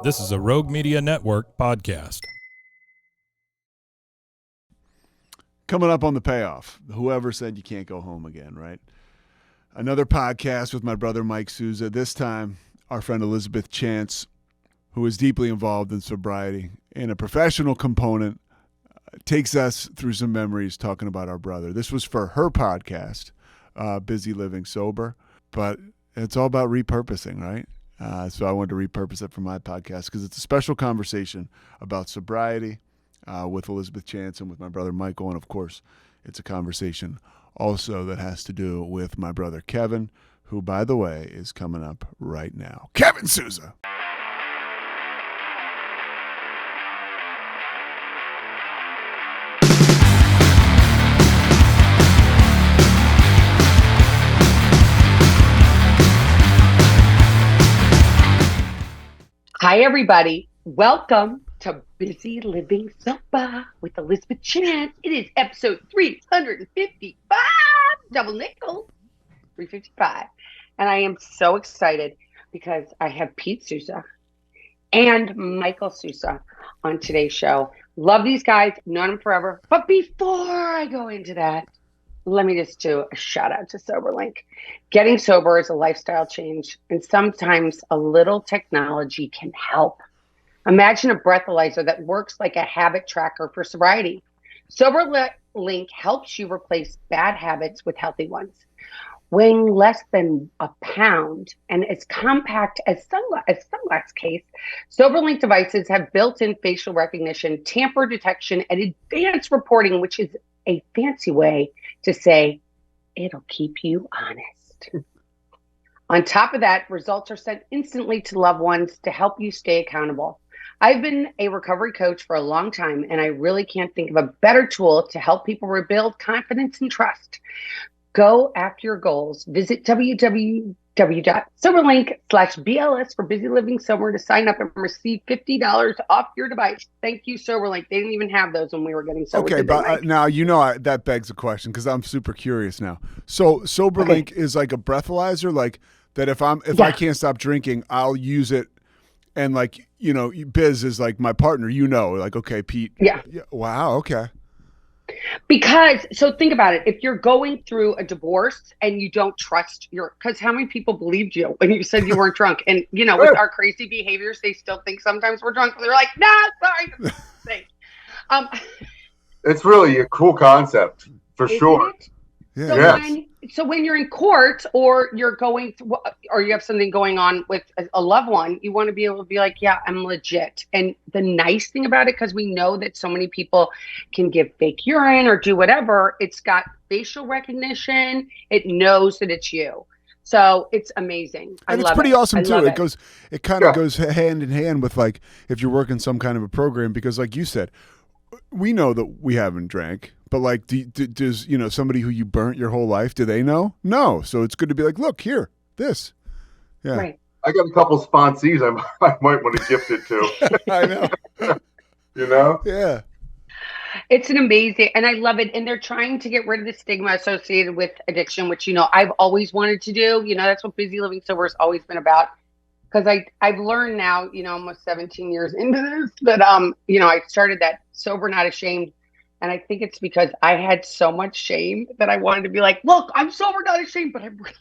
This is a Rogue Media Network podcast. Coming up on the payoff, whoever said you can't go home again, right? Another podcast with my brother Mike Sousa. This time, our friend Elizabeth Chance, who is deeply involved in sobriety and a professional component, takes us through some memories talking about our brother. This was for her podcast, Busy Living Sober, but it's all about repurposing, right? So I wanted to repurpose it for my podcast because it's a special conversation about sobriety with Elizabeth Chance and with my brother Michael. And, of course, it's a conversation also that has to do with my brother Kevin, who, by the way, is coming up right now. Kevin Sousa. Hi, everybody. Welcome to Busy Living Sober with Elizabeth Chance. It is episode 355, double nickel, 355. And I am so excited because I have Pete Sousa and Michael Sousa on today's show. Love these guys, known them forever. But before I go into that, let me just do a shout out to SoberLink. Getting sober is a lifestyle change, and sometimes a little technology can help. Imagine a breathalyzer that works like a habit tracker for sobriety. SoberLink helps you replace bad habits with healthy ones. Weighing less than a pound and as compact as sunglass case, SoberLink devices have built-in facial recognition, tamper detection, and advanced reporting, which is a fancy way to say it'll keep you honest. On top of that, results are sent instantly to loved ones to help you stay accountable. I've been a recovery coach for a long time, and I really can't think of a better tool to help people rebuild confidence and trust. Go after your goals. Visit www.soberlink.com/BLS for Busy Living Sober to sign up and receive $50 off your device. Thank you, SoberLink. They didn't even have those when we were getting sober. Okay, but now that begs a question because I'm super curious now. So SoberLink is like a breathalyzer, like that. If I can't stop drinking, I'll use it, and like Biz is like my partner. Like okay, Pete. Yeah. Wow. Okay. Because, so think about it. If you're going through a divorce and you don't trust because how many people believed you when you said you weren't drunk? And, with our crazy behaviors, they still think sometimes we're drunk. They're like, nah, sorry. It's really a cool concept, for sure. Yeah. So when you're in court or you're or you have something going on with a loved one, you want to be able to be like, yeah, I'm legit. And the nice thing about it, because we know that so many people can give fake urine or do whatever, it's got facial recognition. It knows that it's you. So it's amazing. And it's pretty awesome too. It kind of goes hand in hand with like if you're working some kind of a program, because like you said, we know that we haven't drank, but like, does somebody who you burnt your whole life, do they know? No. So it's good to be like, look here, this. Yeah. Right. I got a couple sponsees I might want to gift it to. I know. Yeah. It's an amazing, and I love it. And they're trying to get rid of the stigma associated with addiction, which, I've always wanted to do. That's what Busy Living Sober has always been about. Because I've learned now, almost 17 years into this, that, I started that Sober Not Ashamed. And I think it's because I had so much shame that I wanted to be like, look, I'm sober, not ashamed, but I'm really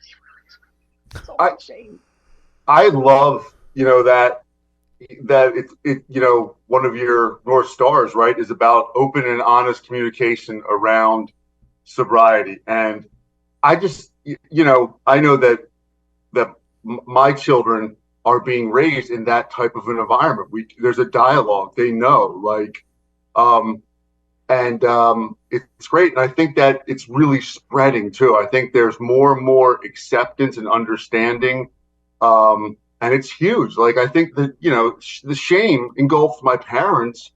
so much shame. I love, that it's one of your North Stars, right, is about open and honest communication around sobriety. And I just, I know that my children are being raised in that type of an environment. There's a dialogue, they know, like, it's great. And I think that it's really spreading too. I think there's more and more acceptance and understanding. And it's huge. Like, I think that, the shame engulfed my parents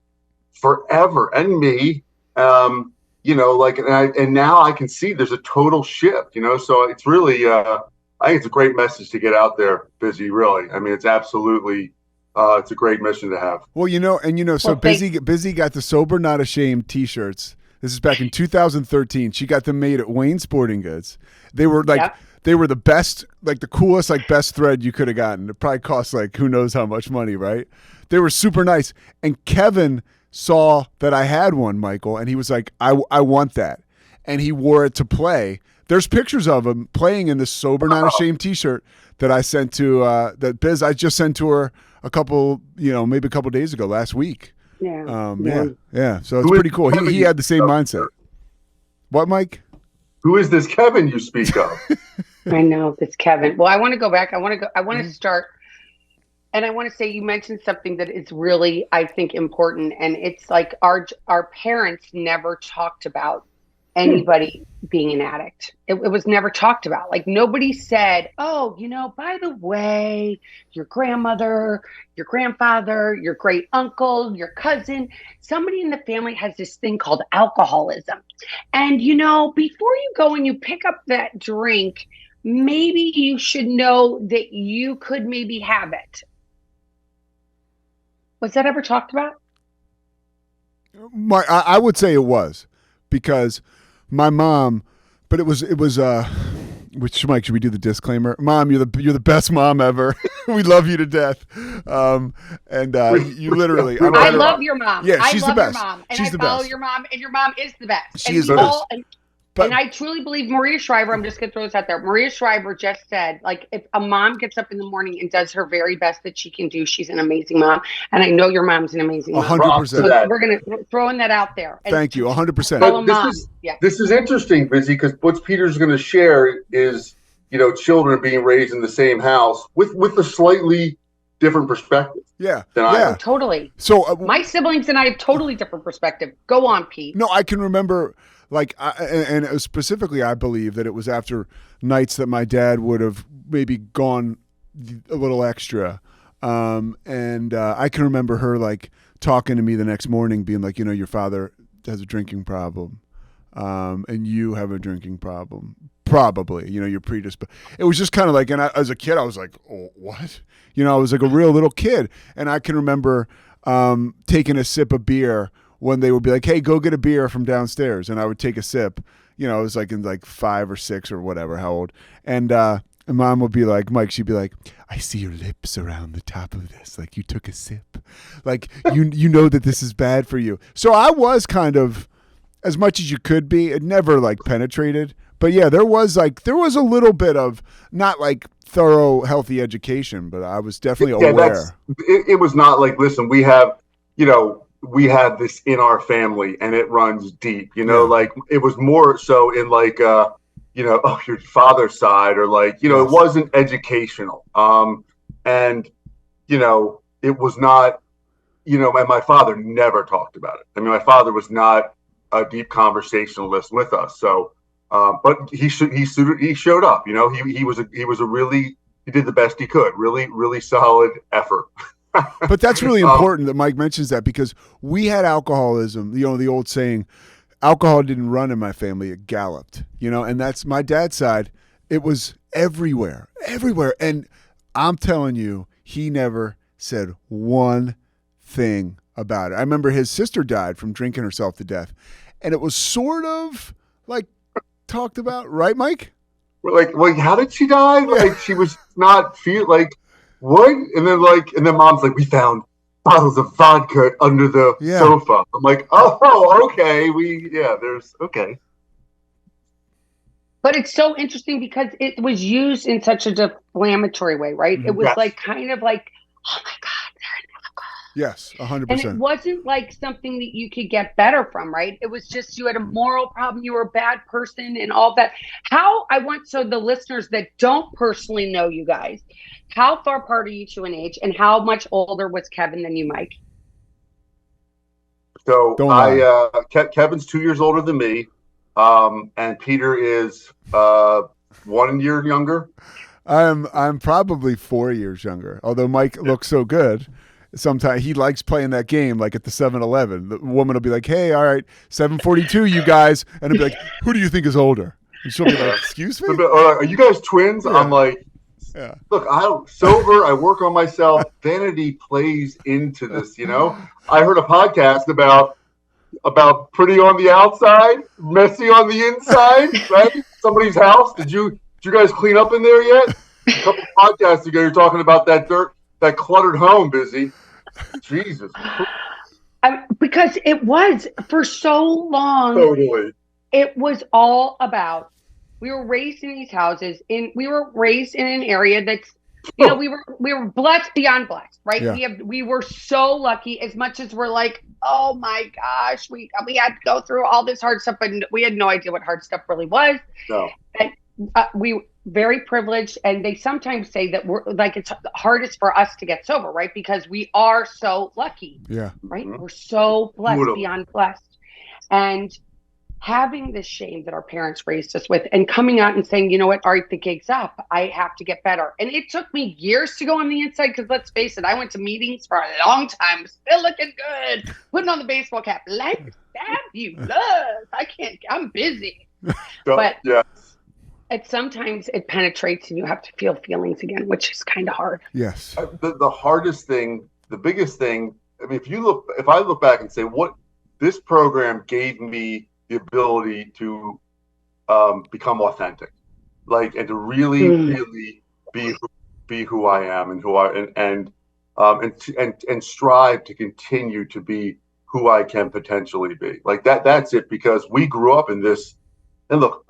forever and me, and now I can see there's a total shift, so it's really, I think it's a great message to get out there, Busy, really. I mean, it's absolutely, it's a great mission to have. Well, Busy got the Sober Not Ashamed t-shirts. This is back in 2013. She got them made at Wayne Sporting Goods. They were like, They were the best, like the coolest, like best thread you could have gotten. It probably cost like who knows how much money, right? They were super nice. And Kevin saw that I had one, Michael, and he was like, I want that. And he wore it to play. There's pictures of him playing in this Sober Not Ashamed t-shirt that I sent to, that Biz, I just sent to her maybe a couple days ago, last week. Yeah. Yeah. So it's pretty cool. He had the same mindset. What, Mike? Who is this Kevin you speak of? I know it's Kevin. Well, I want to go back. I want to start. And I want to say you mentioned something that is really, I think, important. And it's like our parents never talked about anybody being an addict. It was never talked about. Like nobody said, oh, by the way, your grandmother, your grandfather, your great uncle, your cousin, somebody in the family has this thing called alcoholism. And, before you go and you pick up that drink, maybe you should know that you could maybe have it. Was that ever talked about? I would say it was, because my mom, but it was which, Mike, should we do the disclaimer? Mom, you're the best mom ever. We love you to death. You literally, I love your mom. Yeah, she's the best. Your mom, and she's I the follow best. your mom, and your mom is the best. She is the best. And I truly believe Maria Shriver, I'm just going to throw this out there. Maria Shriver just said, like, if a mom gets up in the morning and does her very best that she can do, she's an amazing mom. And I know your mom's an amazing mom. 100%. So we're going to throw that out there. And thank you, 100%. This is interesting, Busy, because what Peter's going to share is, children being raised in the same house with a slightly different perspective. Yeah. Totally. So my siblings and I have totally different perspective. Go on, Pete. No, I can remember, and specifically, I believe that it was after nights that my dad would have maybe gone a little extra. I can remember her like talking to me the next morning being like, your father has a drinking problem. And you have a drinking problem. Probably, you're predisposed. It was just kind of like, and as a kid, I was like, oh, what? I was like a real little kid. And I can remember taking a sip of beer when they would be like, hey, go get a beer from downstairs. And I would take a sip. I was like in like 5 or 6 or whatever, how old. And Mom would be like, Mike, she'd be like, I see your lips around the top of this. Like you took a sip. Like, you know that this is bad for you. So I was kind of, as much as you could be, it never like penetrated. But yeah, there was a little bit of not like thorough healthy education, but I was definitely aware. It was not like, listen, we have this in our family and it runs deep, like it was more so in like, your father's side or like, it wasn't educational. And it was not, and my father never talked about it. I mean, my father was not a deep conversationalist with us. So, but he showed up, he did the best he could. Really, really solid effort. But that's really important that Mike mentions that, because we had alcoholism, the old saying, alcohol didn't run in my family, it galloped, and that's my dad's side. It was everywhere. And I'm telling you, he never said one thing about it. I remember his sister died from drinking herself to death, and it was sort of like talked about, right, Mike? Like, how did she die? Like, she was not like, what? And then Mom's like, we found bottles of vodka under the sofa. I'm like, oh, okay. Okay. But it's so interesting because it was used in such a deflammatory way, right? It was like kind of like, oh my God, they're in alcohol. Yes, 100%. And it wasn't like something that you could get better from, right? It was just you had a moral problem, you were a bad person and all that. So the listeners that don't personally know you guys, how far apart are you two in age, and how much older was Kevin than you, Mike? So Kevin's 2 years older than me, and Peter is 1 year younger. I'm probably 4 years younger. Although Mike looks so good, sometimes he likes playing that game. Like at the 7-Eleven, the woman will be like, "Hey, all right, 7:42, you guys," and I'll be like, "Who do you think is older?" And she'll be like, "Excuse me, are you guys twins?" Yeah. I'm like, yeah. Look, I'm sober. I work on myself. Vanity plays into this, I heard a podcast about pretty on the outside, messy on the inside, right? Somebody's house. Did you you guys clean up in there yet? A couple podcasts ago, you're talking about that dirt, that cluttered home, Busy. Jesus. Because it was for so long. Totally. It was all about, we were raised in these houses, we were raised in an area that's, we were blessed beyond blessed, right? Yeah. We were so lucky, as much as we're like, oh my gosh, we had to go through all this hard stuff, but we had no idea what hard stuff really was. No. And we very privileged, and they sometimes say that we're like, it's the hardest for us to get sober, right? Because we are so lucky. Yeah. Right? Mm-hmm. We're so blessed Totally. beyond blessed. And having this shame that our parents raised us with, and coming out and saying, you know what, all right, the gig's up. I have to get better. And it took me years to go on the inside, because let's face it, I went to meetings for a long time, still looking good, putting on the baseball cap. Life is fabulous. I'm busy. But yeah. Sometimes it penetrates and you have to feel feelings again, which is kind of hard. Yes. The hardest thing, the biggest thing, I mean, if I look back and say what this program gave me the ability to become authentic, like, and to really be who I am and strive to continue to be who I can potentially be. Like that's it, because we grew up in this. And look,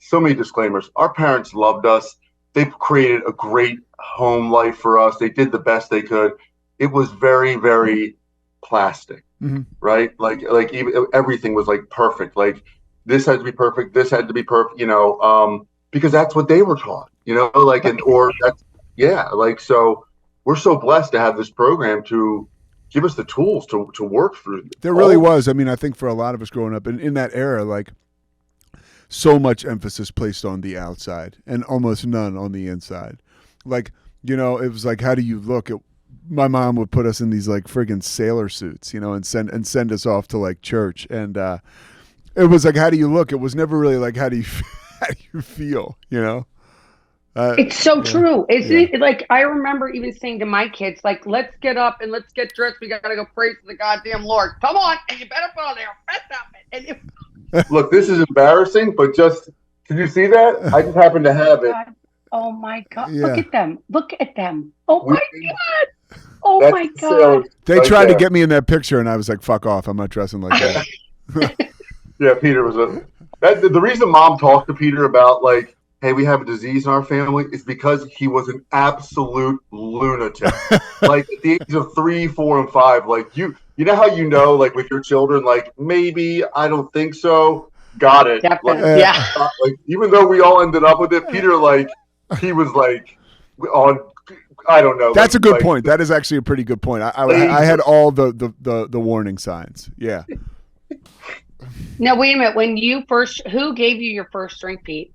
so many disclaimers. Our parents loved us. They created a great home life for us. They did the best they could. It was very, very plastic, right? Like even everything was like perfect. Like this had to be perfect. This had to be perfect. Because that's what they were taught. So we're so blessed to have this program to give us the tools to work through. There really was. I mean, I think for a lot of us growing up in that era, like, so much emphasis placed on the outside and almost none on the inside. Like, it was like, how do you look? My mom would put us in these like friggin' sailor suits, and send us off to like church. And it was like, how do you look? It was never really like, how do you feel? It's so true. Isn't it? Like, I remember even saying to my kids, like, let's get up and let's get dressed. We got to go praise the goddamn Lord. Come on. And you better put on their best outfit. Look, this is embarrassing, but did you see that? I just happened to have it. Oh my God. Yeah. Look at them. Oh my God. Oh my God. They tried to get me in that picture, and I was like, fuck off. I'm not dressing like that. Yeah, Peter was the reason Mom talked to Peter about, like, hey, we have a disease in our family, is because he was an absolute lunatic. Like, at the age of 3, 4, and 5, like, you know how like with your children, like, maybe, I don't think so, got it. Definitely. Like, even though we all ended up with it, Peter, like, he was like on, I don't know. That's a good point. That is actually a pretty good point. I had all the warning signs. Yeah. Now wait a minute. Who gave you your first drink, Pete?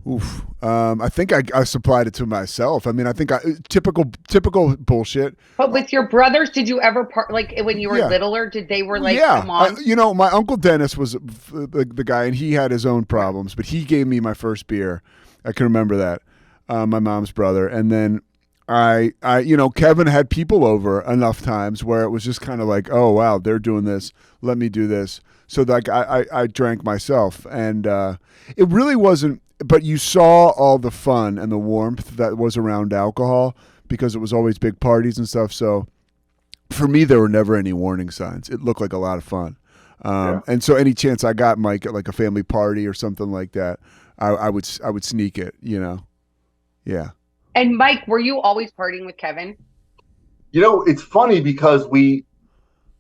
Oof. I think I supplied it to myself. I mean, I think typical bullshit. But with your brothers, did you ever like when you were littler? Did they were like, yeah? Come on? My Uncle Dennis was the guy, and he had his own problems, but he gave me my first beer. I can remember that. My mom's brother, and then Kevin had people over enough times where it was just kind of like, oh wow, they're doing this, let me do this. So like I drank myself, and it really wasn't. But you saw all the fun and the warmth that was around alcohol, because it was always big parties and stuff. So for me, there were never any warning signs. It looked like a lot of fun. And so any chance I got, Mike, at like a family party or something like that, I would sneak it, Yeah. And Mike, were you always partying with Kevin? It's funny because we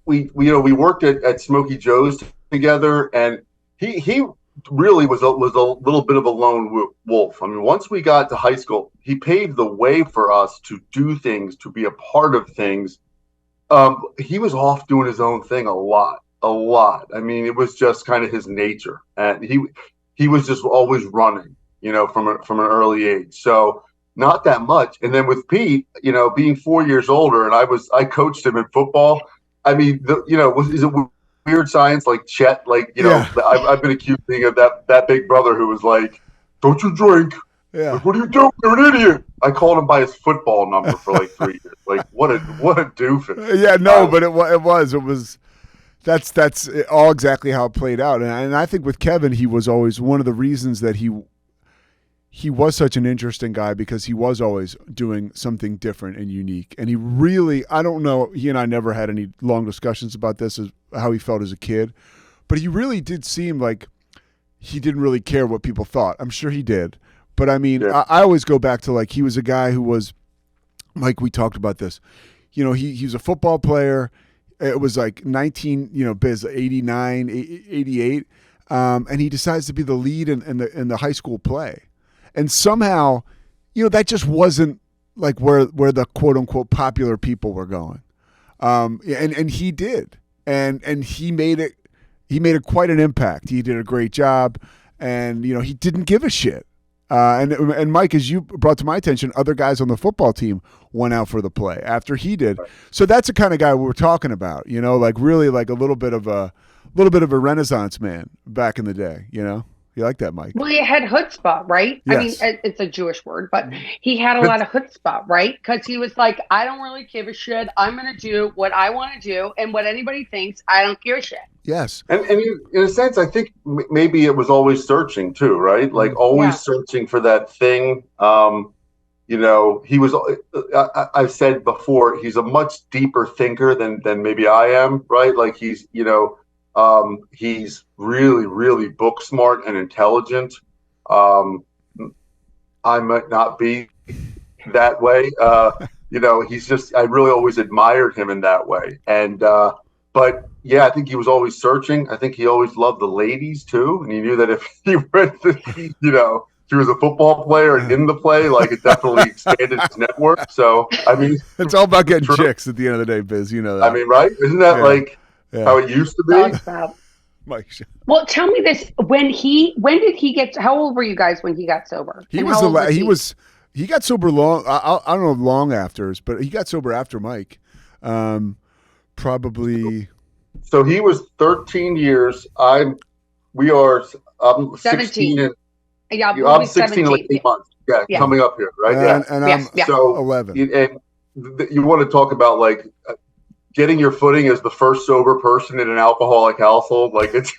worked at Smokey Joe's together, and he really was a little bit of a lone wolf. I mean, once we got to high school, he paved the way for us to do things, to be a part of things. He was off doing his own thing a lot. I mean, it was just kind of his nature, and he was just always running, from an early age. So not that much. And then with Pete, being 4 years older, and I coached him in football. I mean, is it weird science, like Chet, like, I've been accused of that big brother who was like, don't you drink. Yeah. Like, what are you doing? You're an idiot. I called him by his football number for like 3 years. Like, what a doofus. Yeah, no, but it was that's all exactly how it played out. And I think with Kevin, he was always one of the reasons that he he was such an interesting guy because he was always doing something different and unique. And he really, I don't know, he and I never had any long discussions about this, as how he felt as a kid, but he really did seem like he didn't really care what people thought. I'm sure he did. But I mean, I always go back to like, he was a guy who was, Mike, we talked about this. You know, he was a football player. It was like 89, 88. And he decides to be the lead in the high school play. And somehow, you know, that just wasn't like where the quote unquote popular people were going. And he did. And he made it quite an impact. He did a great job, and you know, he didn't give a shit. And Mike, as you brought to my attention, other guys on the football team went out for the play after he did. So that's the kind of guy we're talking about, you know, like really like a little bit of a Renaissance man back in the day, you know. You like that, Mike? Well, he had chutzpah, right? Yes. I mean, it's a Jewish word, but he had a lot of chutzpah, right? Because he was like, I don't really give a shit. I'm going to do what I want to do, and what anybody thinks, I don't give a shit. Yes. And in a sense, I think maybe it was always searching too, right? Like always searching for that thing. You know, he was, I've said before, he's a much deeper thinker than maybe I am, right? Like he's, you know, he's really, really book smart and intelligent. I might not be that way. You know, he's just, I really always admired him in that way. And, but yeah, I think he was always searching. I think he always loved the ladies too. And he knew that if he went to, you know, if he was a football player and in the play, like it definitely expanded his network. So, I mean, it's all about getting chicks at the end of the day, Biz, you know that. I mean, right? Isn't that like how it used to be? Mike. Well, tell me this: when did he get? How old were you guys when he got sober? He got sober long. I don't know long after, but he got sober after Mike. Probably. So he was 13 years. I'm 17. 16. And, yeah, I'm 16 in like 8 months. Yeah, coming up here, right? And I'm so 11. And you want to talk about like getting your footing as the first sober person in an alcoholic household. Like it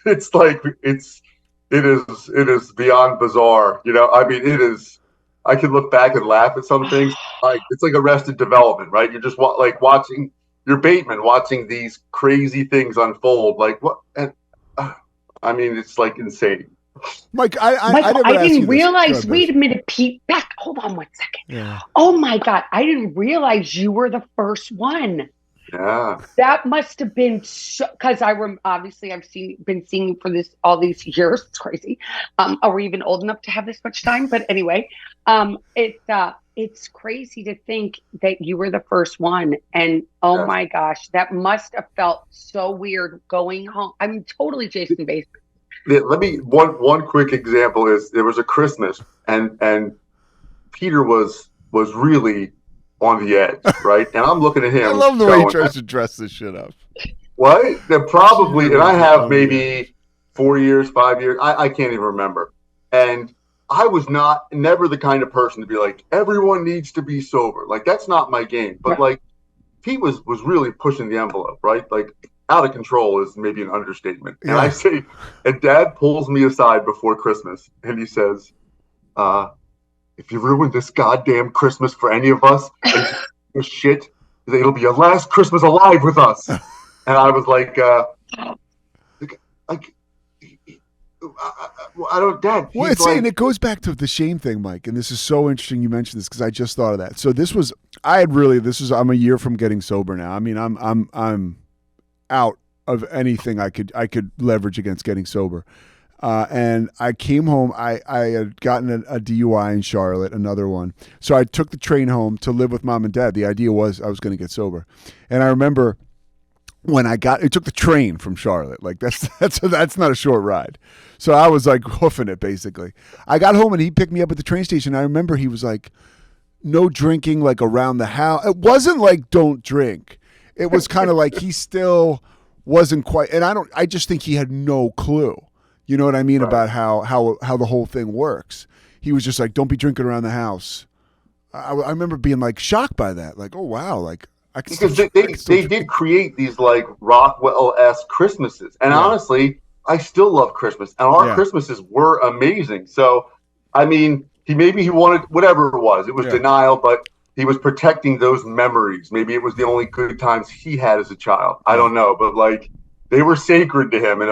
is beyond bizarre. You know, I mean, it is. I can look back and laugh at some things. Like it's like Arrested Development, right? You're just like watching. You're Bateman watching these crazy things unfold. Like what? And I mean, it's like insane. Mike, Michael, I didn't realize. Wait a minute, Pete. Hold on 1 second. Yeah. Oh my God, I didn't realize you were the first one. Yeah. That must have been so. Because obviously I've been seeing you for all these years. It's crazy. Are we even old enough to have this much time? But anyway, it's crazy to think that you were the first one. And oh my gosh, that must have felt so weird going home. I mean, totally Jason Bateman. Let me one quick example is there was a Christmas and Peter was really on the edge, right? And I'm looking at him. I love the way he tries to dress this shit up. What? They're probably, and I have maybe 4 years, 5 years. I can't even remember. And I was never the kind of person to be like, everyone needs to be sober. Like, that's not my game. But like, Pete was really pushing the envelope, right? Like, out of control is maybe an understatement. And I say, and Dad pulls me aside before Christmas and he says, if you ruin this goddamn Christmas for any of us, and shit, it'll be your last Christmas alive with us. And I was like, I don't, Dad. Well, and it goes back to the shame thing, Mike. And this is so interesting you mentioned this because I just thought of that. So I'm a year from getting sober now. I mean, I'm out of anything I could leverage against getting sober. And I came home. I had gotten a DUI in Charlotte, another one. So I took the train home to live with Mom and Dad. The idea was I was going to get sober. And I remember when it took the train from Charlotte. Like that's not a short ride. So I was like hoofing it basically. I got home and he picked me up at the train station. I remember he was like, no drinking like around the house. It wasn't like don't drink. It was kind of like he still wasn't quite, and I just think he had no clue. You know what I mean? Right. About how the whole thing works. He was just like, don't be drinking around the house. I remember being like shocked by that. Like, oh wow, like I can because they did create these like Rockwell-esque Christmases, and honestly, I still love Christmas, and our Christmases were amazing. So, I mean, maybe he wanted whatever it was. It was Yeah. denial, but he was protecting those memories. Maybe it was the only good times he had as a child. I don't know, but like they were sacred to him. And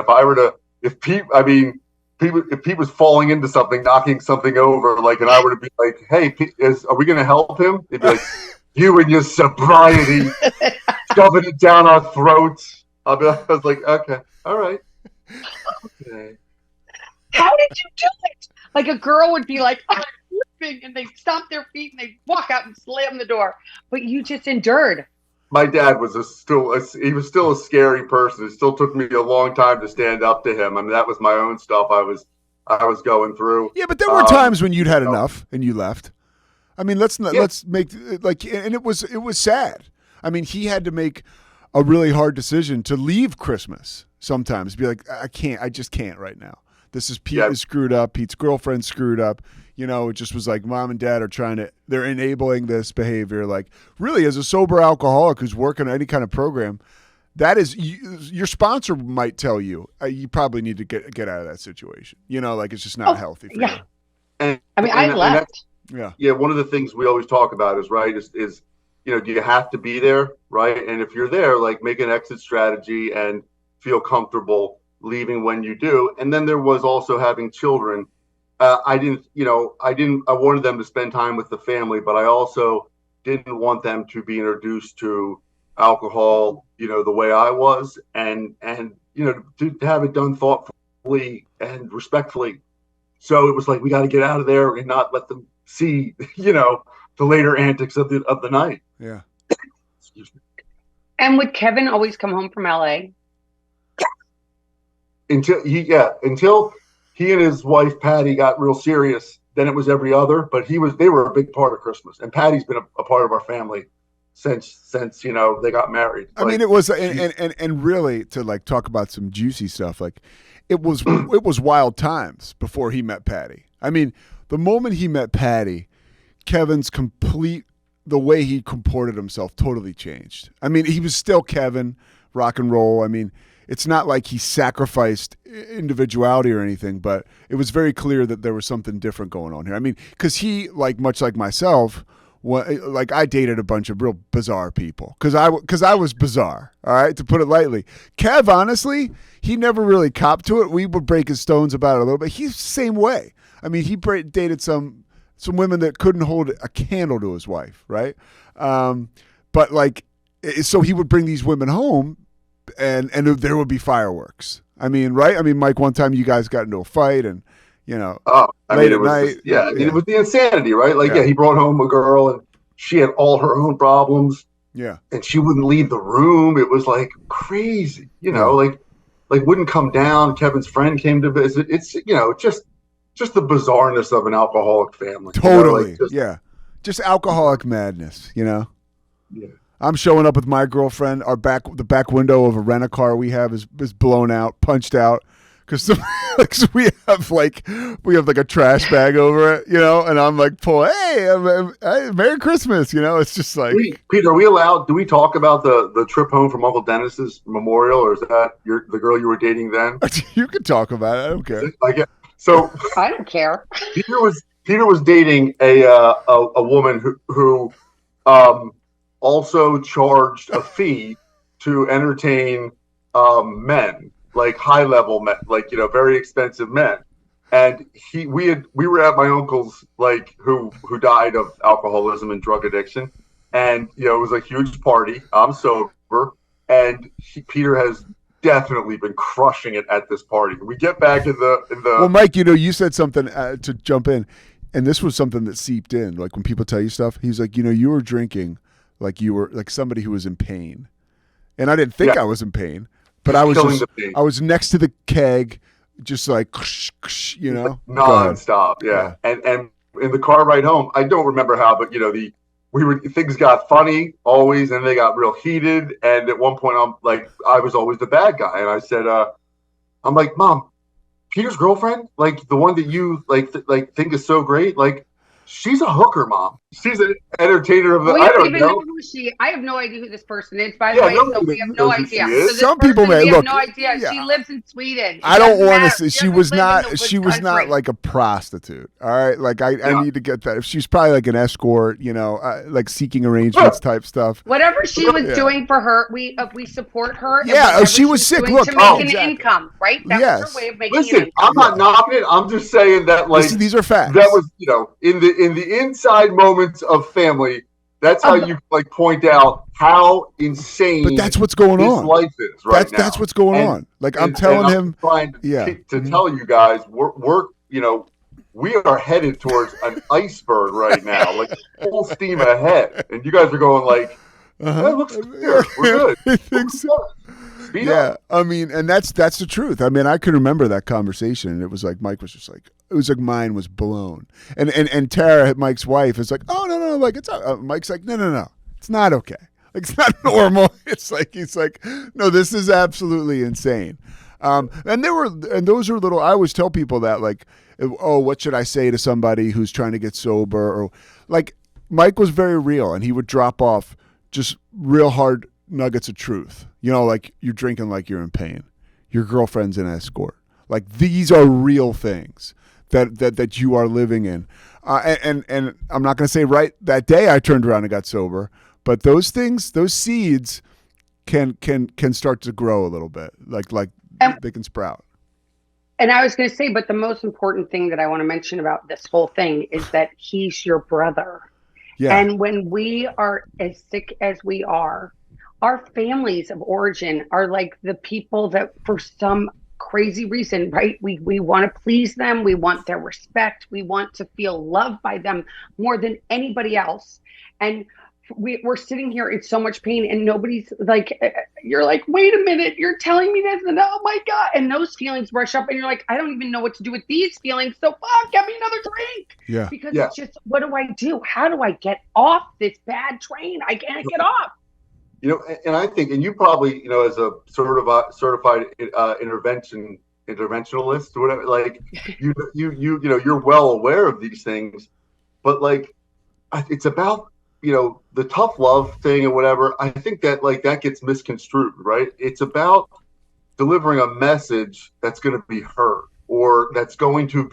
if Pete was falling into something, knocking something over, like, and I were to be like, "Hey, Pete, are we going to help him?" They'd be like, "You and your sobriety, shoving it down our throats." I was like, "Okay, all right, okay." How did you do it? Like a girl would be like, "I'm sleeping," and they stomp their feet and they walk out and slam the door. But you just endured. My dad was still a scary person. It still took me a long time to stand up to him. I mean, that was my own stuff I was going through. Yeah, but there were times when you'd had enough and you left. I mean, let's make like, and it was sad. I mean, he had to make a really hard decision to leave Christmas sometimes. Be like, I just can't right now. Pete is screwed up. Pete's girlfriend screwed up. You know, it just was like mom and dad are they're enabling this behavior. Like, really, as a sober alcoholic who's working on any kind of program, that is, your sponsor might tell you, you probably need to get out of that situation. You know, like it's just not healthy for you. And, I left. Yeah. One of the things we always talk about is, right, is, you know, do you have to be there, right? And if you're there, like, make an exit strategy and feel comfortable leaving when you do. And then there was also having children. I wanted them to spend time with the family, but I also didn't want them to be introduced to alcohol, you know, the way I was, and you know, to have it done thoughtfully and respectfully. So it was like, we got to get out of there and not let them see, you know, the later antics of the night. Yeah. Excuse me. And would Kevin always come home from LA? Until he and his wife Patty got real serious, then it was every other. But they were a big part of Christmas, and Patty's been a part of our family since you know they got married. I mean, it was and really, to like talk about some juicy stuff, like it was wild times before he met Patty. I mean, the moment he met Patty, Kevin's the way he comported himself totally changed. I mean, he was still Kevin, rock and roll. I mean, it's not like he sacrificed individuality or anything, but it was very clear that there was something different going on here. I mean, because he, like much like myself, like I dated a bunch of real bizarre people because I was bizarre. All right, to put it lightly. Kev, honestly, he never really copped to it. We would break his stones about it a little bit. He's the same way. I mean, he dated some women that couldn't hold a candle to his wife, right? But like, so he would bring these women home. And there would be fireworks. I mean, right? I mean, Mike, one time you guys got into a fight and, you know, late at night. It was the insanity, right? Like, he brought home a girl and she had all her own problems. Yeah. And she wouldn't leave the room. It was like crazy, you know, like wouldn't come down. Kevin's friend came to visit. It's, you know, just the bizarreness of an alcoholic family. Totally. You know, just alcoholic madness, you know? Yeah. I'm showing up with my girlfriend. The back window of a rent-a-car we have is blown out, punched out, because we have like a trash bag over it, you know. And I'm like, hey, Merry Christmas, you know. It's just like, Pete, are we allowed? Do we talk about the trip home from Uncle Dennis's memorial, or is that the girl you were dating then? You can talk about it. I don't care. So I don't care. Peter was dating a woman who also charged a fee to entertain men, like high level men, like, you know, very expensive men. And we were at my uncle's, like, who died of alcoholism and drug addiction. And, you know, it was a huge party. I'm sober. And Peter has definitely been crushing it at this party. We get back in the Well, Mike, you know, you said something to jump in, and this was something that seeped in. Like when people tell you stuff, he's like, you know, you were drinking like you were like somebody who was in pain. And I didn't think I was in pain, but I was next to the keg, just like, you know, nonstop. Yeah. And in the car ride home, I don't remember how, but you know, things got funny always, and they got real heated. And at one point I was always the bad guy. And I said, I'm like, Mom, Peter's girlfriend, like the one that you like think is so great, like she's a hooker, Mom. She's an entertainer of the. We I don't don't even know. know who she. I have no idea who this person is, by the Yeah, way. So nobody we have no knows who she idea. is. So this Some people person, may we look. have no idea. Yeah, She lives in Sweden. I don't want to matter. say she doesn't was live in not. the She was not country. like a prostitute. All right, like I Yeah. need to get that. If she's probably like an escort, like seeking arrangements type stuff. Whatever she was Yeah. doing for her, we support her. and Yeah, whatever she was she's sick. doing Look, to make an exactly. income, right? That was Yes. her way of making an Listen, income. I'm not knocking it. I'm just saying that, like, These are facts. that was, in the inside moments of family. That's how you like point out how insane. But that's what's going this on. life is right now. That's what's going And- on. Like I'm telling and him. trying to, Yeah. to tell you guys, we're we are headed towards an iceberg right now, like full steam ahead, and you guys are going like, it looks clear. We're good. I think so. Speed Yeah, up. I mean, and that's the truth. I mean, I can remember that conversation, and it was like Mike was just like, it was like mine was blown, and Tara, Mike's wife, is like, oh no, like it's Mike's like, no, it's not okay, like it's not normal. It's like he's like, no, this is absolutely insane. And those are little. I always tell people that, like, oh, what should I say to somebody who's trying to get sober, or like Mike was very real, and he would drop off just real hard nuggets of truth. Like you're drinking like you're in pain. Your girlfriend's an escort. Like these are real things that you are living in. And I'm not going to say right that day I turned around and got sober, but those things, those seeds can start to grow a little bit. Like they can sprout. And I was going to say, but the most important thing that I want to mention about this whole thing is that he's your brother. Yeah. And when we are as sick as we are, our families of origin are like the people that for some crazy reason, right? We want to please them. We want their respect. We want to feel loved by them more than anybody else. And we're sitting here in so much pain, and nobody's like, you're like, wait a minute, you're telling me this, and oh my God. And those feelings rush up, and you're like, I don't even know what to do with these feelings. So get me another drink. Yeah. Because it's just, what do I do? How do I get off this bad train? I can't get off. And I think, and you probably, as a sort of a certified interventionalist or whatever, like you're well aware of these things, but like it's about the tough love thing or whatever. I think that like that gets misconstrued, right? It's about delivering a message that's going to be heard, or that's going to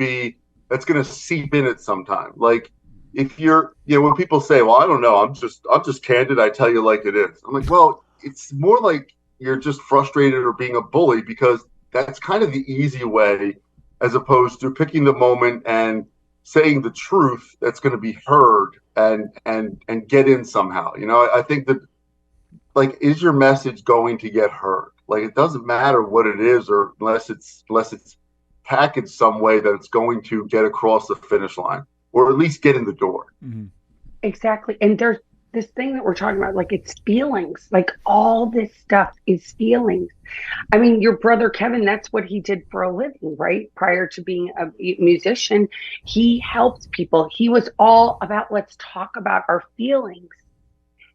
seep in at some time. Like if you're, when people say, well, I don't know, I'm just candid, I tell you like it is. I'm like, well, it's more like you're just frustrated or being a bully, because that's kind of the easy way, as opposed to picking the moment and saying the truth that's going to be heard and get in somehow. I think that, like, is your message going to get heard? Like, it doesn't matter what it is, or unless it's packaged some way that it's going to get across the finish line, or at least get in the door. Mm-hmm. Exactly. And there's this thing that we're talking about, like, it's feelings. Like, all this stuff is feelings. I mean, your brother Kevin, that's what he did for a living, right? Prior to being a musician, he helped people. He was all about, let's talk about our feelings.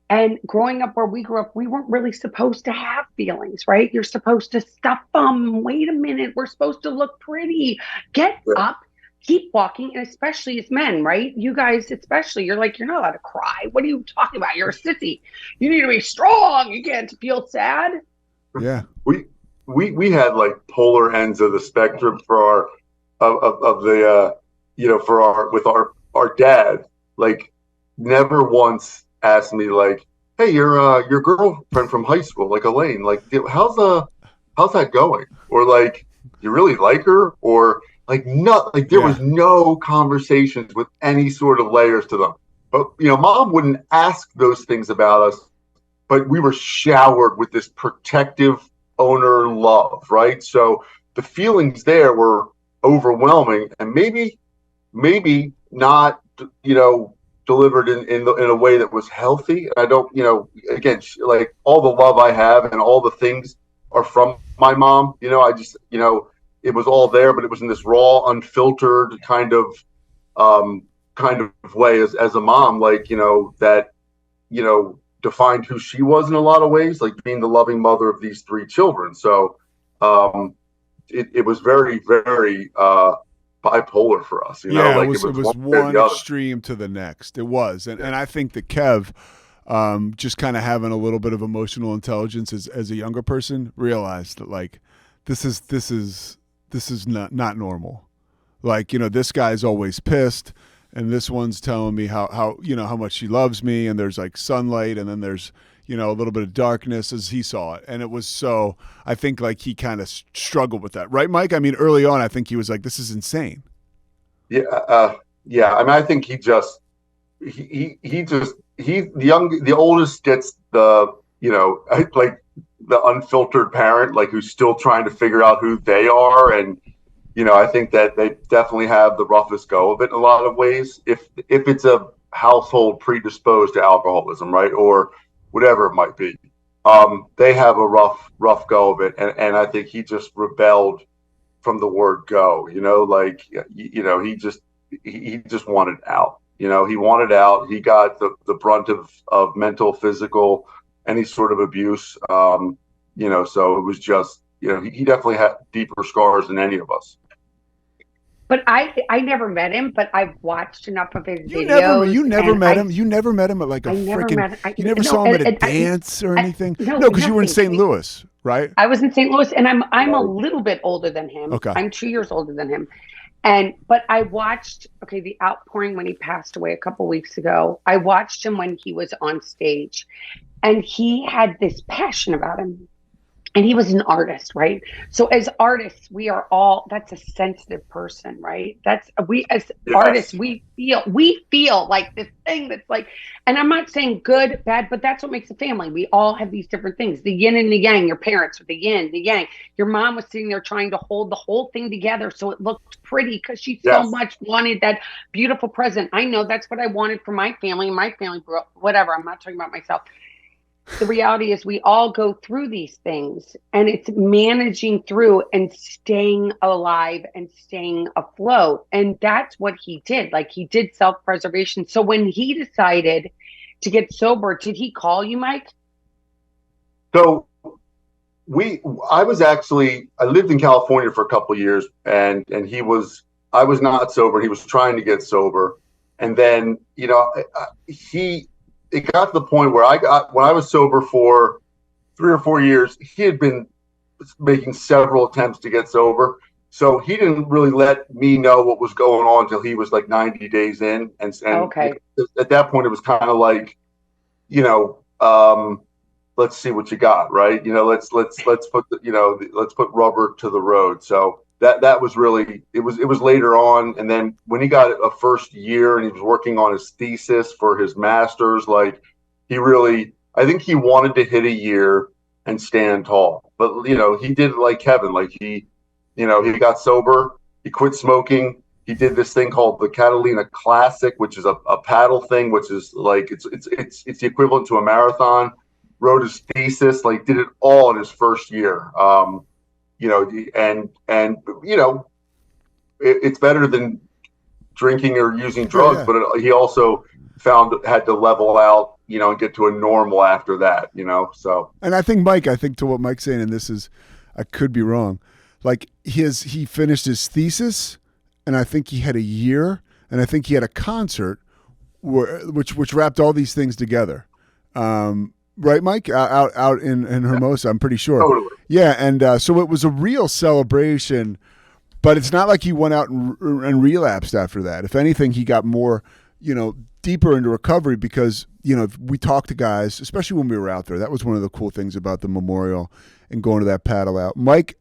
And growing up where we grew up, we weren't really supposed to have feelings, right? You're supposed to stuff them. Wait a minute. We're supposed to look pretty. Get up. Keep walking, and especially as men, right? You guys, especially, you're like, you're not allowed to cry. What are you talking about? You're a sissy. You need to be strong. You can't feel sad. Yeah. We had like polar ends of the spectrum for our dad. Like, never once asked me like, hey, your girlfriend from high school, like Elaine, like how's that going? Or like, you really like her? Or like, there was no conversations with any sort of layers to them. But Mom wouldn't ask those things about us, but we were showered with this protective owner love, right? So the feelings there were overwhelming, and maybe not delivered in a way that was healthy. I don't, again, like, all the love I have and all the things are from my mom. I just, it was all there, but it was in this raw, unfiltered kind of way as a mom, like, that, defined who she was in a lot of ways, like being the loving mother of these three children. So it was very, very bipolar for us, Yeah, like it was one way or one the other. extreme to the next. It was, and I think that Kev, just kind of having a little bit of emotional intelligence as a younger person, realized that like this is not normal. Like, this guy's always pissed, and this one's telling me how how much she loves me, and there's like sunlight, and then there's a little bit of darkness as he saw it. And it was so, I think like he kind of struggled with that. Right, Mike? I mean, early on, I think he was like, this is insane. Yeah. Yeah. I mean, I think the oldest gets the, like the unfiltered parent, like who's still trying to figure out who they are. And, I think that they definitely have the roughest go of it in a lot of ways. If it's a household predisposed to alcoholism, right, or whatever it might be, they have a rough go of it, and I think he just rebelled from the word go. He just wanted out. He wanted out. He got the brunt of mental, physical, any sort of abuse. So it was just, he definitely had deeper scars than any of us. But I never met him, but I've watched enough of his You videos. never met him. You never met him at like a freaking. You never saw him at a dance or anything. No, because you were in St. Louis, right? I was in St. Louis, and I'm a little bit older than him. Okay, I'm 2 years older than him, but I watched the outpouring when he passed away a couple weeks ago. I watched him when he was on stage, and he had this passion about him. And he was an artist, right? So as artists, that's a sensitive person, right? As artists, we feel like this thing that's like, and I'm not saying good, bad, but that's what makes a family. We all have these different things, the yin and the yang, your parents with the yin, the yang. Your mom was sitting there trying to hold the whole thing together so it looked pretty because she so much wanted that beautiful present. I know that's what I wanted for my family, and my family grew up, whatever. I'm not talking about myself. The reality is we all go through these things, and it's managing through and staying alive and staying afloat. And that's what he did. Like, he did self-preservation. So when he decided to get sober, did he call you, Mike? So I lived in California for a couple of years, and I was not sober. He was trying to get sober. And then, it got to the point where when I was sober for 3 or 4 years, he had been making several attempts to get sober. So he didn't really let me know what was going on until he was like 90 days in. And at that point, it was kind of like, let's see what you got, right? Let's put let's put rubber to the road. So that was really, it was later on. And then when he got a first year and he was working on his thesis for his master's, like I think he wanted to hit a year and stand tall. But, he did it like Kevin, like he got sober, he quit smoking. He did this thing called the Catalina Classic, which is a paddle thing, which is like, it's the equivalent to a marathon. Wrote his thesis, like did it all in his first year. It's better than drinking or using drugs, but he also had to level out, and get to a normal after that, so. And I think to what Mike's saying, and this is, I could be wrong, like he finished his thesis, and I think he had a year, and I think he had a concert which wrapped all these things together. Right, Mike? Out in Hermosa, I'm pretty sure. Totally. Yeah, and so it was a real celebration, but it's not like he went out and relapsed after that. If anything, he got more, deeper into recovery because, we talked to guys, especially when we were out there. That was one of the cool things about the memorial and going to that paddle out. Mike,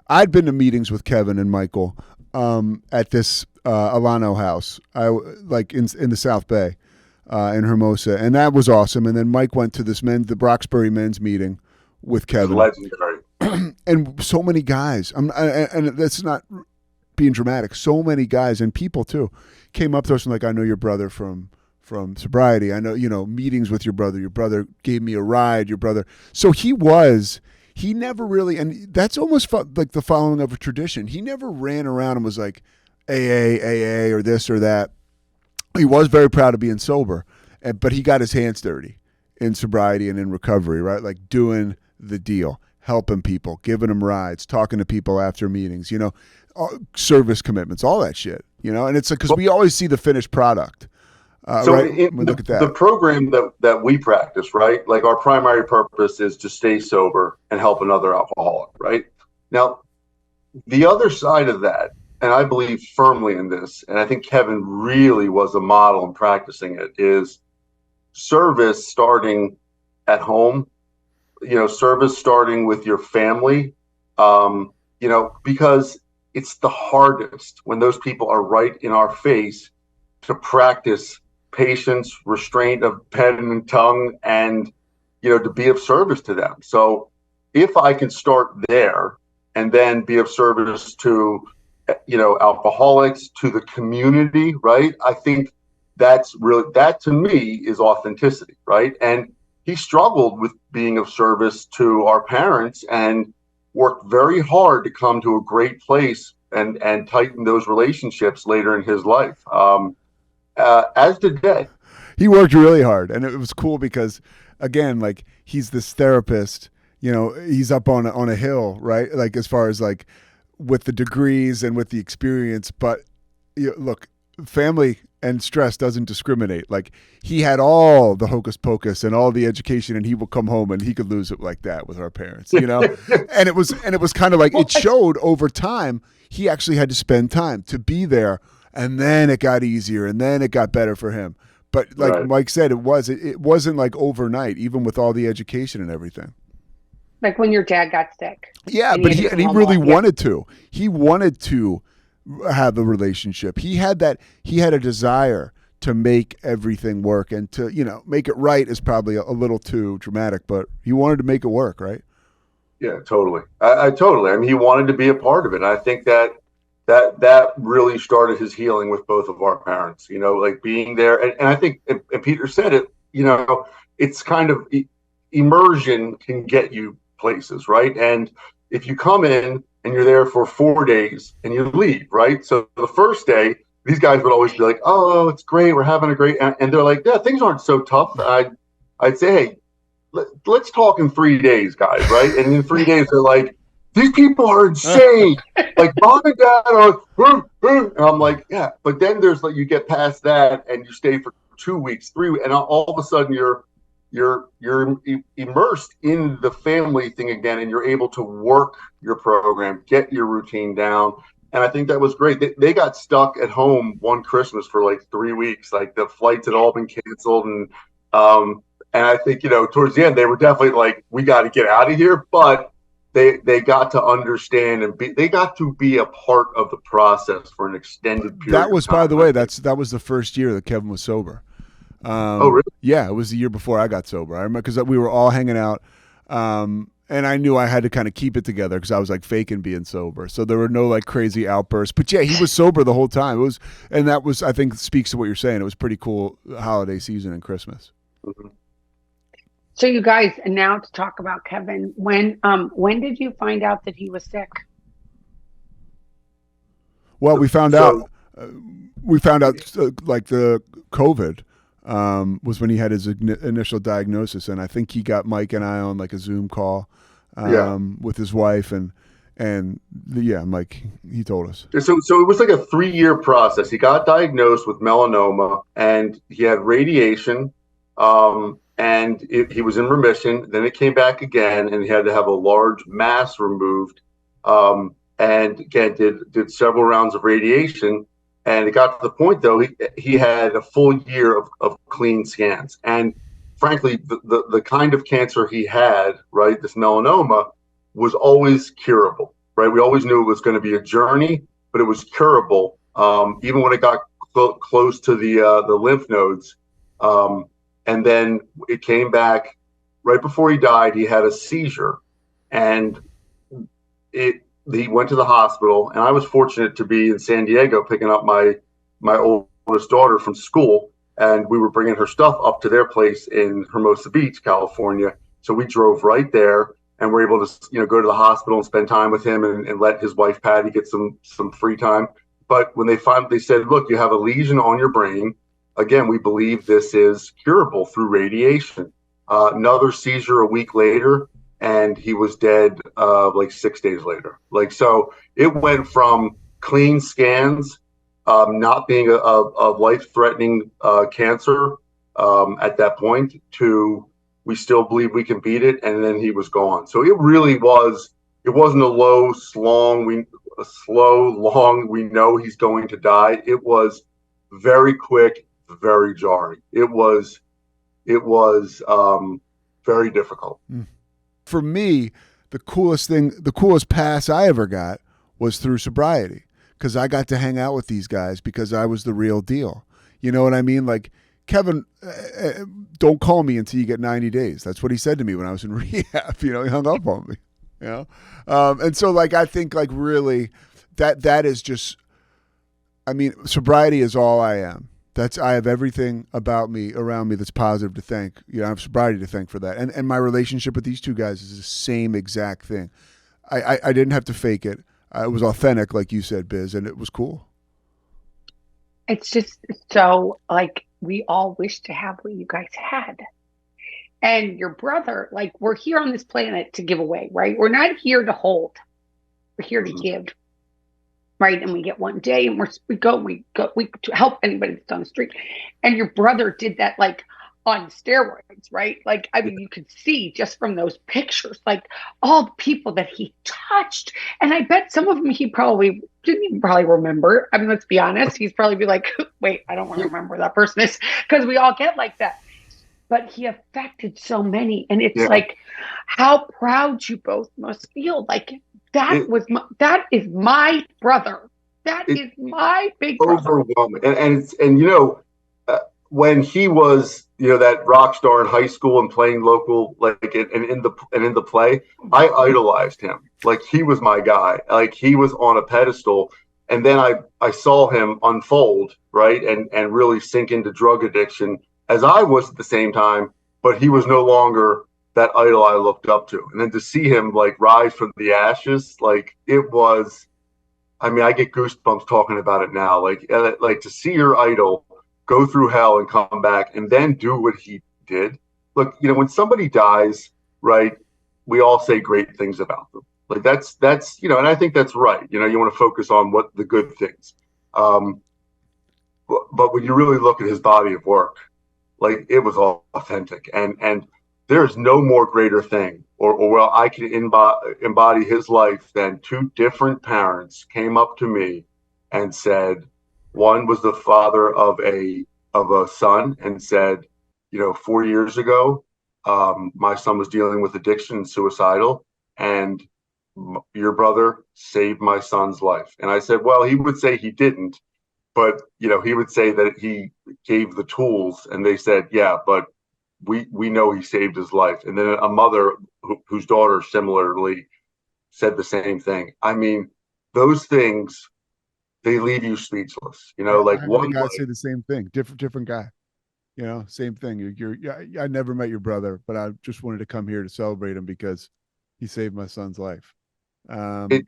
I'd been to meetings with Kevin and Michael at this Alano house, in the South Bay. In Hermosa, and that was awesome. And then Mike went to the Broxbury men's meeting with Kevin. Legendary. And so many guys. And that's not being dramatic. So many guys and people too came up to us and like, I know your brother from sobriety. I know, meetings with your brother. Your brother gave me a ride. Your brother. So he never really, and that's almost like the following of a tradition. He never ran around and was like AA, or this or that. He was very proud of being sober, but he got his hands dirty in sobriety and in recovery, right? Like doing the deal, helping people, giving them rides, talking to people after meetings, service commitments, all that shit, and it's because we always see the finished product. So right? We look at that. The program that we practice, right? Like our primary purpose is to stay sober and help another alcoholic, right? Now, the other side of that, and I believe firmly in this, and I think Kevin really was a model in practicing it, is service starting at home, service starting with your family, because it's the hardest when those people are right in our face to practice patience, restraint of pen and tongue, and, to be of service to them. So if I can start there and then be of service to, alcoholics, to the community, right? I think that to me is authenticity, right? And he struggled with being of service to our parents and worked very hard to come to a great place and tighten those relationships later in his life, as did They. He worked really hard, and it was cool because, again, like, he's this therapist, he's up on a hill, right? Like, as far as like with the degrees and with the experience, but look, family and stress doesn't discriminate. Like, he had all the hocus pocus and all the education, and he would come home and he could lose it like that with our parents, and it was kind of like, it showed over time. He actually had to spend time to be there, and then it got easier, and then it got better for him. But like right. Mike said, it wasn't like overnight, even with all the education and everything. Like when your dad got sick. Yeah, but he really wanted to. He wanted to have a relationship. He had a desire to make everything work, and to, make it right is probably a little too dramatic, but he wanted to make it work, right? Yeah, totally. I totally. I mean, he wanted to be a part of it. And I think that really started his healing with both of our parents, like being there. And I think, and Peter said it, it's kind of immersion can get you places, right? And if you come in and you're there for 4 days and you leave, right? So the first day, these guys would always be like, oh, it's great, we're having a great, and they're like, yeah, things aren't so tough. I'd say, hey, let's talk in 3 days, guys, right? And in 3 days, they're like, these people are insane. Like, mom and dad are, and I'm like, yeah. But then there's like, you get past that and you stay for 2 weeks, 3 weeks, and all of a sudden you're immersed in the family thing again, and you're able to work your program, get your routine down. And I think that was great. They got stuck at home one Christmas for like 3 weeks. Like, the flights had all been canceled, and I think, towards the end, they were definitely like, we got to get out of here. But they got to understand and they got to be a part of the process for an extended period. That was, by the way, that was the first year that Kevin was sober. Oh, really? Yeah, it was the year before I got sober. I remember because we were all hanging out, and I knew I had to kind of keep it together because I was like faking being sober. So there were no like crazy outbursts. But yeah, he was sober the whole time. That was, I think, speaks to what you're saying. It was pretty cool holiday season and Christmas. Mm-hmm. So you guys, and now to talk about Kevin, when did you find out that he was sick? Well, we found out like the COVID was when he had his initial diagnosis, and I think he got Mike and I on like a Zoom call with his wife, and Mike, he told us. So it was like a 3-year process. He got diagnosed with melanoma, and he had radiation. And he was in remission. Then it came back again, and he had to have a large mass removed. And again, did several rounds of radiation. And it got to the point, though, he had a full year of clean scans. And frankly, the kind of cancer he had, right, this melanoma, was always curable, right? We always knew it was going to be a journey, but it was curable. Even when it got close to the lymph nodes. And then it came back right before he died. He had a seizure, and he went to the hospital. And I was fortunate to be in San Diego picking up my oldest daughter from school, and we were bringing her stuff up to their place in Hermosa Beach, California. So we drove right there, and were able to go to the hospital and spend time with him, and let his wife Patty get some free time. But when they finally said, "Look, you have a lesion on your brain. Again, we believe this is curable through radiation." Another seizure a week later, and he was dead like 6 days later. Like, so it went from clean scans, not being a life-threatening cancer at that point, to we still believe we can beat it, and then he was gone. So it really was. It wasn't a slow, long. We know he's going to die. It was very quick, very jarring. It was very difficult. For me, the coolest pass I ever got was through sobriety, because I got to hang out with these guys because I was the real deal. You know what I mean? Like, Kevin, don't call me until you get 90 days. That's what he said to me when I was in rehab. He hung up on me. And so, like, I think, like, really that is just, I mean, sobriety is all I am. I have everything about me, around me, that's positive to thank. I have sobriety to thank for that. And my relationship with these two guys is the same exact thing. I didn't have to fake it. It was authentic, like you said, Biz, and it was cool. It's just so, like, we all wish to have what you guys had. And your brother, like, we're here on this planet to give away, right? We're not here to hold. We're here to give, right? And we get one day, and we to help anybody that's on the street. And your brother did that, like, on steroids, right? Like, I mean, you could see just from those pictures, like, all the people that he touched. And I bet some of them he probably didn't even probably remember. I mean, let's be honest. He's probably be like, wait, I don't want to remember that person is, because we all get like that. But he affected so many. And it's like, how proud you both must feel. Like, that is my brother. That is my big brother. Overwhelming. And when he was, that rock star in high school and playing local, like, and in the play, I idolized him. Like, he was my guy. Like, he was on a pedestal. And then I saw him unfold, right, and really sink into drug addiction, as I was at the same time, but he was no longer that idol I looked up to. And then to see him, like, rise from the ashes, like, it was, I mean, I get goosebumps talking about it now. Like to see your idol go through hell and come back and then do what he did. Look, when somebody dies, right, we all say great things about them. Like, that's and I think that's right. You want to focus on what the good things. But when you really look at his body of work, like, it was all authentic, and there's no more greater thing, or well, I can embody his life than two different parents came up to me and said, one was the father of a son, and said, 4 years ago, my son was dealing with addiction and suicidal, and your brother saved my son's life. And I said, well, he would say he didn't, but he would say that he gave the tools. And they said, yeah, but we know he saved his life. And then a mother whose daughter similarly said the same thing. I mean, those things, they leave you speechless. Like, I one guy say the same thing. Different guy. Same thing. I never met your brother, but I just wanted to come here to celebrate him because he saved my son's life. And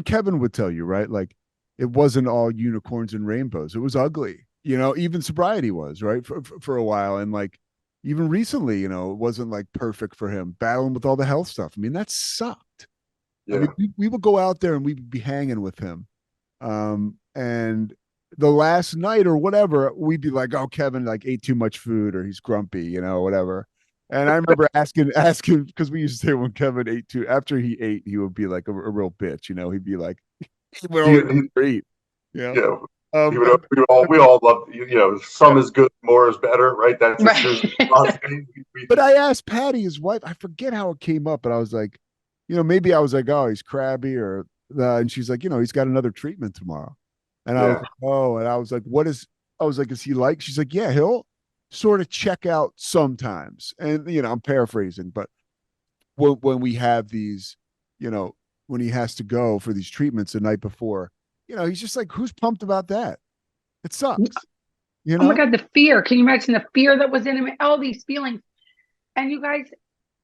Kevin would tell you, right? Like, it wasn't all unicorns and rainbows. It was ugly. Even sobriety was, right, for a while. And, like, even recently, it wasn't, like, perfect for him, battling with all the health stuff. I mean, that sucked. Yeah. I mean, we would go out there and we'd be hanging with him. And the last night or whatever, we'd be like, oh, Kevin, like, ate too much food, or he's grumpy, whatever. And I remember asking, because we used to say when Kevin ate after he ate, he would be like a real bitch. He'd be like, he would always eat. Yeah. We all love, some is good, more is better, right? That's right. But I asked Patty, his wife, I forget how it came up, but I was like, maybe I was like, oh, he's crabby, or and she's like, he's got another treatment tomorrow. And I was like, oh, and I was like, is he like? She's like, yeah, he'll sort of check out sometimes. And, I'm paraphrasing, but when we have these, when he has to go for these treatments the night before, he's just like, who's pumped about that? It sucks. Oh my God, the fear. Can you imagine the fear that was in him? All these feelings. And you guys,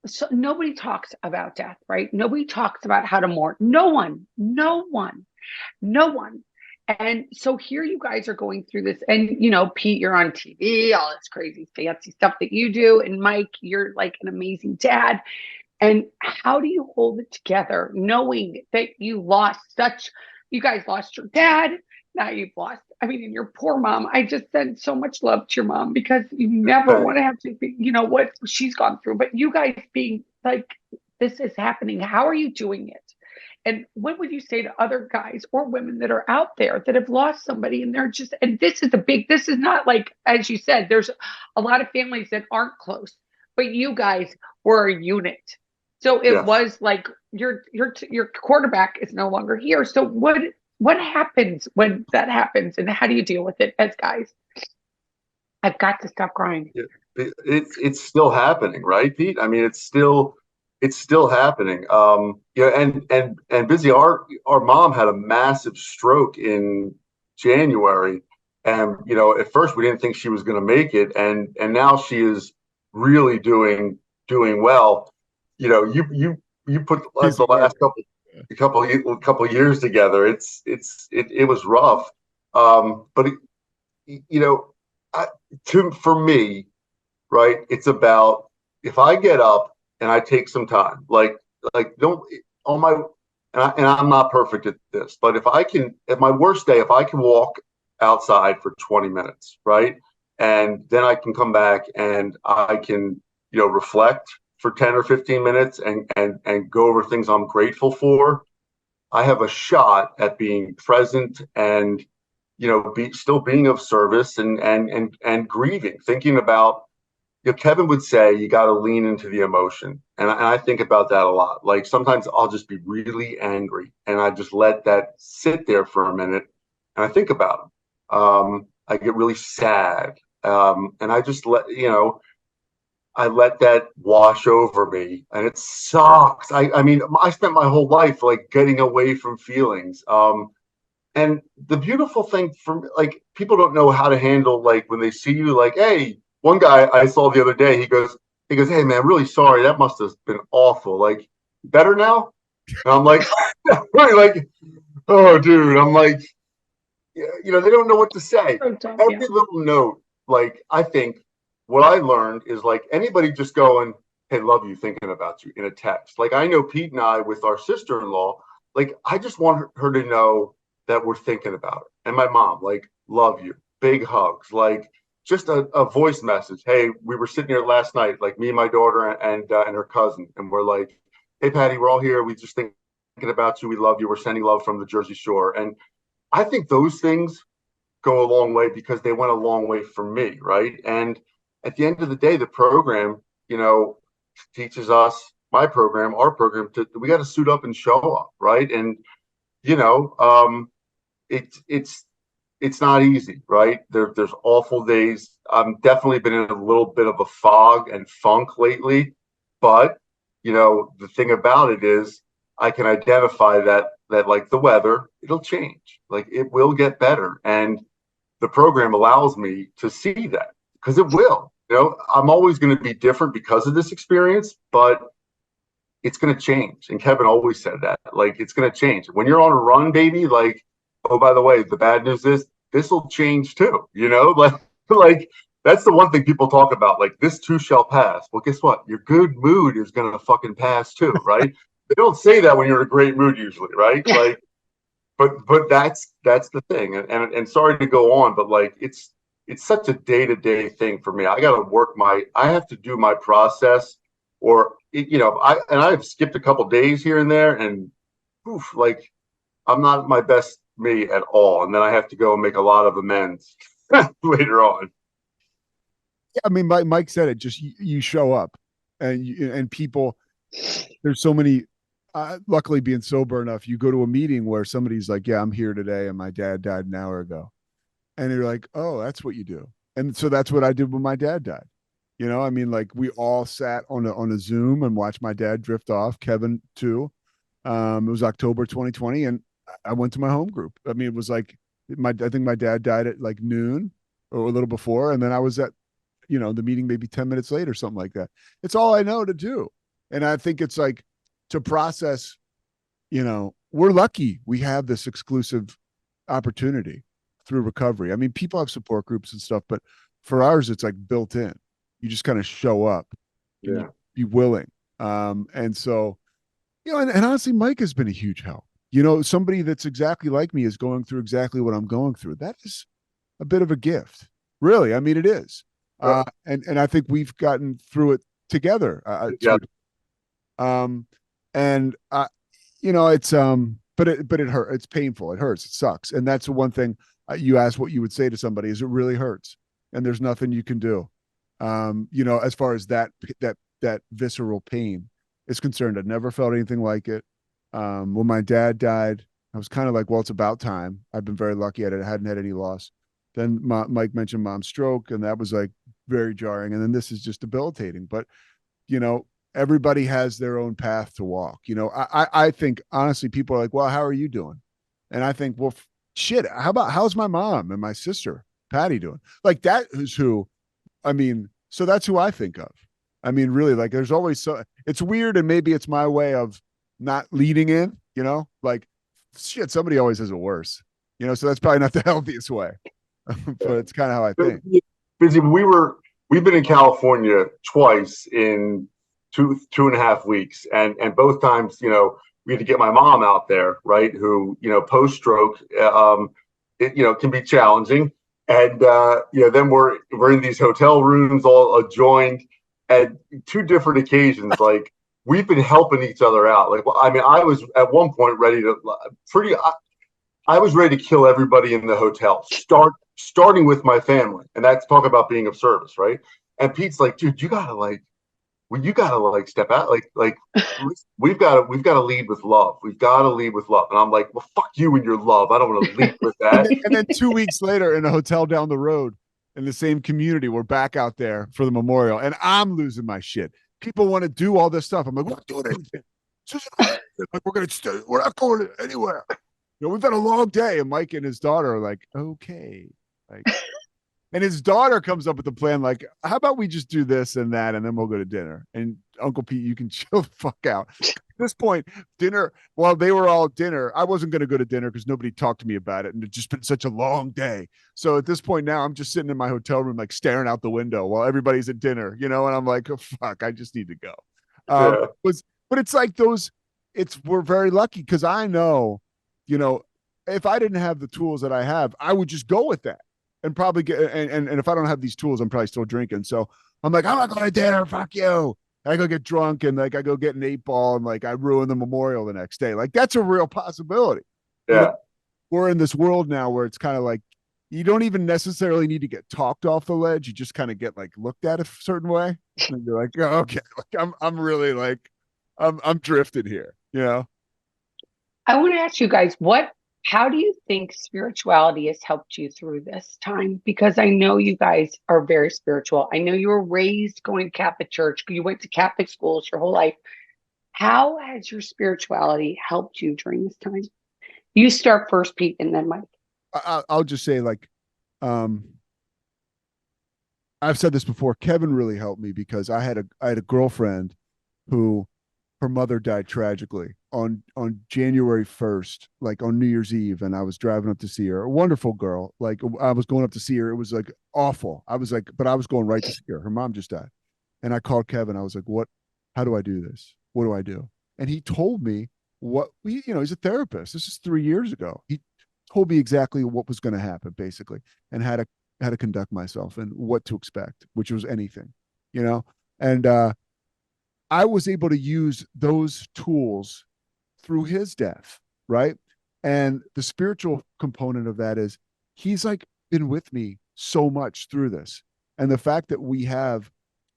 so nobody talks about death, right? Nobody talks about how to mourn. No one. And so here you guys are going through this, and you know, Pete, you're on TV, all this crazy fancy stuff that you do, and Mike, you're like an amazing dad. And how do you hold it together knowing that you guys lost your dad? Now you've lost, I mean, and your poor mom. I just send so much love to your mom because you never want to have to be, you know, what she's gone through. But you guys being like, this is happening. How are you doing it? And what would you say to other guys or women that are out there that have lost somebody and they're just, and this is not like, as you said, there's a lot of families that aren't close, but you guys were a unit. So it Yes. was like your quarterback is no longer here. So what happens when that happens, and how do you deal with it as guys? I've got to stop crying. It's still happening, right, Pete? I mean, it's still happening. And Busy, our mom had a massive stroke in January, and at first we didn't think she was going to make it, and now she is really doing well. You put the last couple years together. It was rough, but for me, right, it's about, if I get up and I take some time, don't on my, and I'm not perfect at this, but if I can, at my worst day, if I can walk outside for 20 minutes, right, and then I can come back and I can reflect for 10 or 15 minutes and go over things I'm grateful for, I have a shot at being present and still being of service and grieving, thinking about, Kevin would say, you got to lean into the emotion. And I think about that a lot. Like, sometimes I'll just be really angry and I just let that sit there for a minute and I think about it. I get really sad. And I just I let that wash over me, and it sucks. I mean, I spent my whole life like getting away from feelings. And the beautiful thing people don't know how to handle, like, when they see you, like, hey, one guy I saw the other day, he goes, hey man, I'm really sorry. That must have been awful. Like, better now? And I'm like, like, oh dude, I'm like, they don't know what to say. Every little note, like, I think what I learned is, like, anybody just going, hey, love you, thinking about you, in a text. Like, I know Pete and I, with our sister-in-law, like, I just want her to know that we're thinking about her. And my mom, like, love you, big hugs, like, just a voice message. Hey, we were sitting here last night, like, me and my daughter and her cousin, and we're like, hey, Patty, we're all here. We just thinking about you. We love you. We're sending love from the Jersey Shore. And I think those things go a long way because they went a long way for me, right? And at the end of the day, the program, teaches us, our program, we got to suit up and show up, right? And it's not easy, right? There's awful days. I've definitely been in a little bit of a fog and funk lately, but the thing about it is, I can identify that like the weather, it'll change, like, it will get better, and the program allows me to see that, because it will. I'm always going to be different because of this experience, but it's going to change. And Kevin always said that, like, it's going to change. When you're on a run, baby, like, oh, by the way, the bad news is this will change too, like that's the one thing people talk about, like, this too shall pass. Well, guess what? Your good mood is going to fucking pass too, right? They don't say that when you're in a great mood usually, right? Like, but that's the thing. And sorry to go on, but like, it's such a day-to-day thing for me. I have to do my process, or I've skipped a couple days here and there, and oof, like, I'm not my best me at all, and then I have to go and make a lot of amends later on. Yeah, I mean, Mike said it. Just you show up, and people. There's so many. Luckily, being sober enough, you go to a meeting where somebody's like, "Yeah, I'm here today, and my dad died an hour ago," and you're like, "Oh, that's what you do." And so that's what I did when my dad died. I mean, like, we all sat on a Zoom and watched my dad drift off. Kevin too. It was October 2020, and I went to my home group. I mean, it was like I think my dad died at like noon or a little before, and then I was at the meeting maybe 10 minutes later, something like that. It's all I know to do, and I think it's like, to process. We're lucky we have this exclusive opportunity through recovery. I mean, people have support groups and stuff, but for ours, it's like built in. You just kind of show up and you be willing. And so, and honestly, Mike has been a huge help. Somebody that's exactly like me is going through exactly what I'm going through. That is a bit of a gift, really. I mean, it is. And I think we've gotten through it together. And it's but it hurt. It's painful. It hurts. It sucks. And that's the one thing you asked what you would say to somebody is it really hurts, and there's nothing you can do. As far as that visceral pain is concerned, I'd never felt anything like it. When my dad died, I was kind of like, well, it's about time. I've been very lucky I hadn't had any loss. Then Mike mentioned mom's stroke, and that was like very jarring. And then this is just debilitating. But, everybody has their own path to walk. I think, honestly, people are like, well, how are you doing? And I think, well, shit, how's my mom and my sister, Patty, doing? Like, that is who, so that's who I think of. I mean, really, like, there's always it's weird, and maybe it's my way of not leading in, like, shit, somebody always has it worse, so that's probably not the healthiest way, but it's kind of how I think. Busy, we've been in California twice in 2.5 weeks, and both times, we had to get my mom out there, right? Who, post-stroke, it can be challenging, and then we're in these hotel rooms all adjoined, and 2 different occasions, like, we've been helping each other out. Like, I was at one point ready to I was ready to kill everybody in the hotel, starting with my family, and that's talk about being of service, right? And Pete's like, dude, you gotta step out, like we've got to lead with love. We've got to lead with love. And I'm like, well, fuck you and your love. I don't want to lead with that. And then 2 weeks later, in a hotel down the road in the same community, we're back out there for the memorial, and I'm losing my shit. People want to do all this stuff. I'm like, we're not doing anything. Like, we're not going anywhere. We've had a long day. And Mike and his daughter are like, okay. Like, and his daughter comes up with a plan, like, how about we just do this and that, and then we'll go to dinner. And Uncle Pete, you can chill the fuck out. At this point, dinner, while they were all at dinner, I wasn't going to go to dinner because nobody talked to me about it. And it's just been such a long day. So at this point now, I'm just sitting in my hotel room, like, staring out the window while everybody's at dinner, and I'm like, oh, fuck, I just need to go. But it's like we're very lucky because I know, if I didn't have the tools that I have, I would just go with that and probably get, and if I don't have these tools, I'm probably still drinking. So I'm like, I'm not going to dinner. Fuck you. I go get drunk, and like, I go get an 8-ball, and like, I ruin the memorial the next day. Like, that's a real possibility. Yeah. We're in this world now where it's kind of like, you don't even necessarily need to get talked off the ledge. You just kind of get like looked at a certain way. And you're like, oh, okay. Like, I'm really like, I'm drifted here, I want to ask you guys, how do you think spirituality has helped you through this time? Because I know you guys are very spiritual. I know you were raised going to Catholic church. You went to Catholic schools your whole life. How has your spirituality helped you during this time? You start first, Pete, and then Mike. I'll just say, like, I've said this before. Kevin really helped me because I had a girlfriend who, her mother died tragically on January 1st, like on New Year's Eve. And I was driving up to see her, a wonderful girl. Like, I was going up to see her. It was like awful. I was like, but I was going right to see her. Her mom just died. And I called Kevin. I was like, how do I do this? What do I do? And he told me he's a therapist. This is 3 years ago. He told me exactly what was going to happen, basically, and how to conduct myself and what to expect, which was anything, and, I was able to use those tools through his death, right? And the spiritual component of that is he's like been with me so much through this. And the fact that we have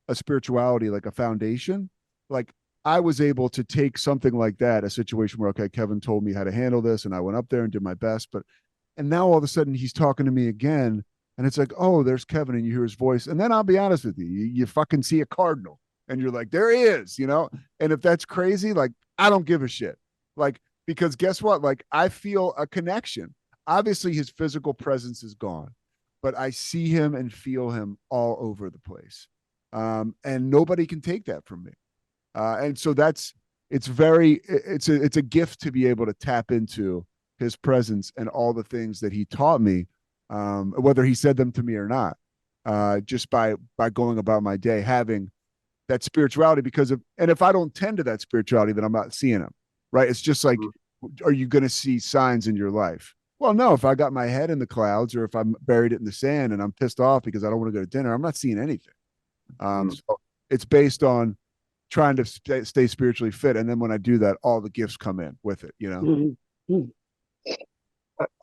a spirituality, like a foundation, like, I was able to take something like that, a situation where, okay, Kevin told me how to handle this, and I went up there and did my best. And now all of a sudden he's talking to me again, and it's like, oh, there's Kevin, and you hear his voice. And then I'll be honest with you, you fucking see a cardinal. And you're like, there he is, And if that's crazy, like, I don't give a shit. Like, because guess what? Like, I feel a connection. Obviously, his physical presence is gone, but I see him and feel him all over the place. And nobody can take that from me. And so it's a gift to be able to tap into his presence and all the things that he taught me, whether he said them to me or not, just by going about my day, having that spirituality and if I don't tend to that spirituality, then I'm not seeing them, right? It's just like, are you going to see signs in your life? Well, no, if I got my head in the clouds or if I'm buried it in the sand and I'm pissed off because I don't want to go to dinner, I'm not seeing anything. So it's based on trying to stay spiritually fit. And then when I do that, all the gifts come in with it, you know?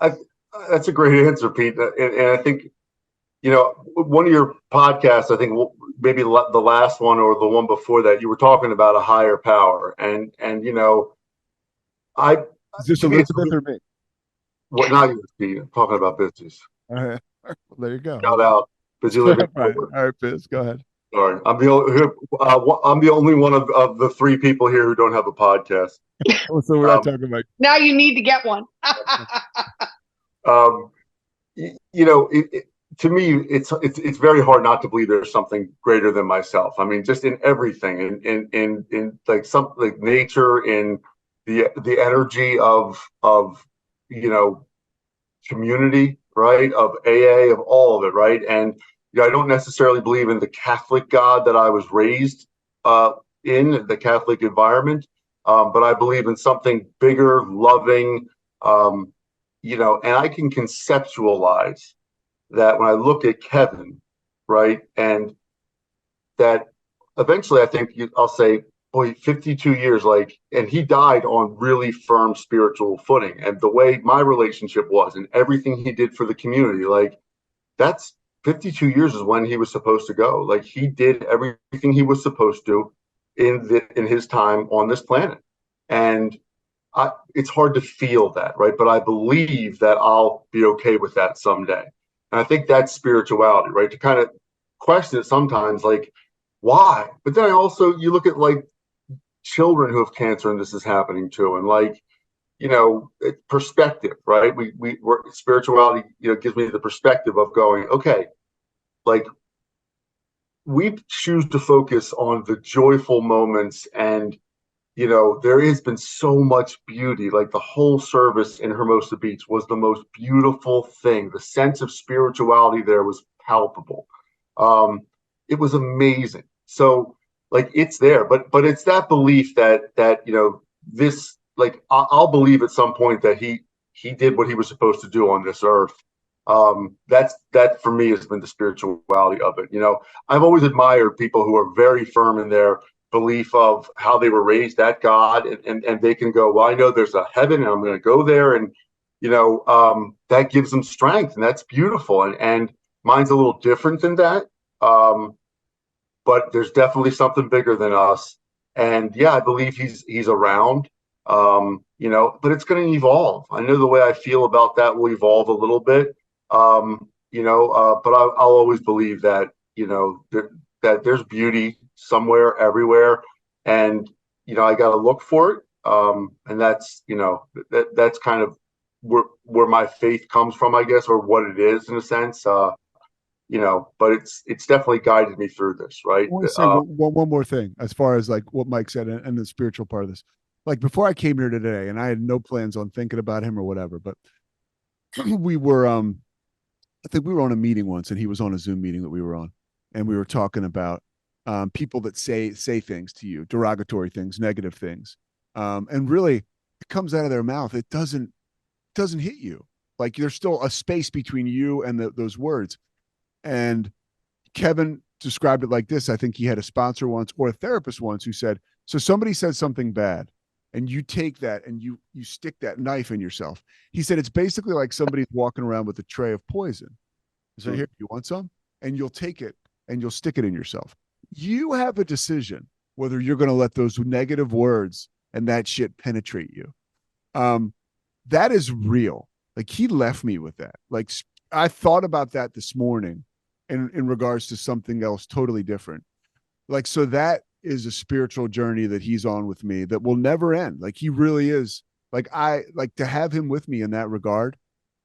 That's a great answer, Pete. And I think, you know, one of your podcasts, I think maybe the last one or the one before that, you were talking about a higher power. And you know, Is this Elizabeth or me? What not you, Pete? I'm talking about business. All right. Well, there you go. Shout out. Busy living. All right, Biz, go ahead. Sorry. I'm the only one of the three people here who don't have a podcast. So we're not talking about. Now you need to get one. You know, to me, it's very hard not to believe there's something greater than myself. I mean, just in everything, in like something like nature, in the energy of you know, community, right? Of AA, of all of it, right? And you know, I don't necessarily believe in the Catholic God that I was raised in the Catholic environment, but I believe in something bigger, loving, you know, and I can conceptualize that when I look at Kevin, right, and that eventually I think I'll say, boy, 52 years, like, and he died on really firm spiritual footing. And the way my relationship was and everything he did for the community, like, that's 52 years is when he was supposed to go. Like, he did everything he was supposed to in his time on this planet. And it's hard to feel that, right? But I believe that I'll be okay with that someday. And I think that's spirituality, right? To kind of question it sometimes, like, why? But then you look at like children who have cancer and this is happening to, and like, you know, perspective, right? We're spirituality, you know, gives me the perspective of going, okay, like, we choose to focus on the joyful moments, and you know, there has been so much beauty. Like, the whole service in Hermosa Beach was the most beautiful thing. The sense of spirituality there was palpable. It was amazing. So, like, it's there, but it's that belief that you know, this, like, I'll believe at some point that he did what he was supposed to do on this earth. That for me has been the spirituality of it. You know, I've always admired people who are very firm in their belief of how they were raised at God, and they can go, well, I know there's a heaven and I'm going to go there, and you know, that gives them strength, and that's beautiful. And mine's a little different than that, but there's definitely something bigger than us. And yeah, I believe he's around, you know, but it's going to evolve. I know the way I feel about that will evolve a little bit, you know, but I'll always believe that, you know, that there's beauty somewhere, everywhere, and you know, I got to look for it, and that's, you know, that's kind of where my faith comes from, I guess, or what it is in a sense, you know, but it's definitely guided me through this, right? I want to say one more thing as far as like what Mike said and the spiritual part of this. Like, before I came here today, and I had no plans on thinking about him or whatever, but we were I think we were on a meeting once, and he was on a Zoom meeting that we were on, and we were talking about people that say things to you, derogatory things, negative things, and really, it comes out of their mouth. It doesn't hit you. Like, there's still a space between you and those words. And Kevin described it like this. I think he had a sponsor once, or a therapist once, who said, so somebody said something bad, and you take that and you stick that knife in yourself. He said it's basically like somebody's walking around with a tray of poison. So here, you want some? And you'll take it and you'll stick it in yourself. You have a decision whether you're going to let those negative words and that shit penetrate you. That is real. Like, he left me with that. Like, I thought about that this morning in regards to something else totally different. Like, so that is a spiritual journey that he's on with me that will never end. Like, he really is. Like, I like to have him with me in that regard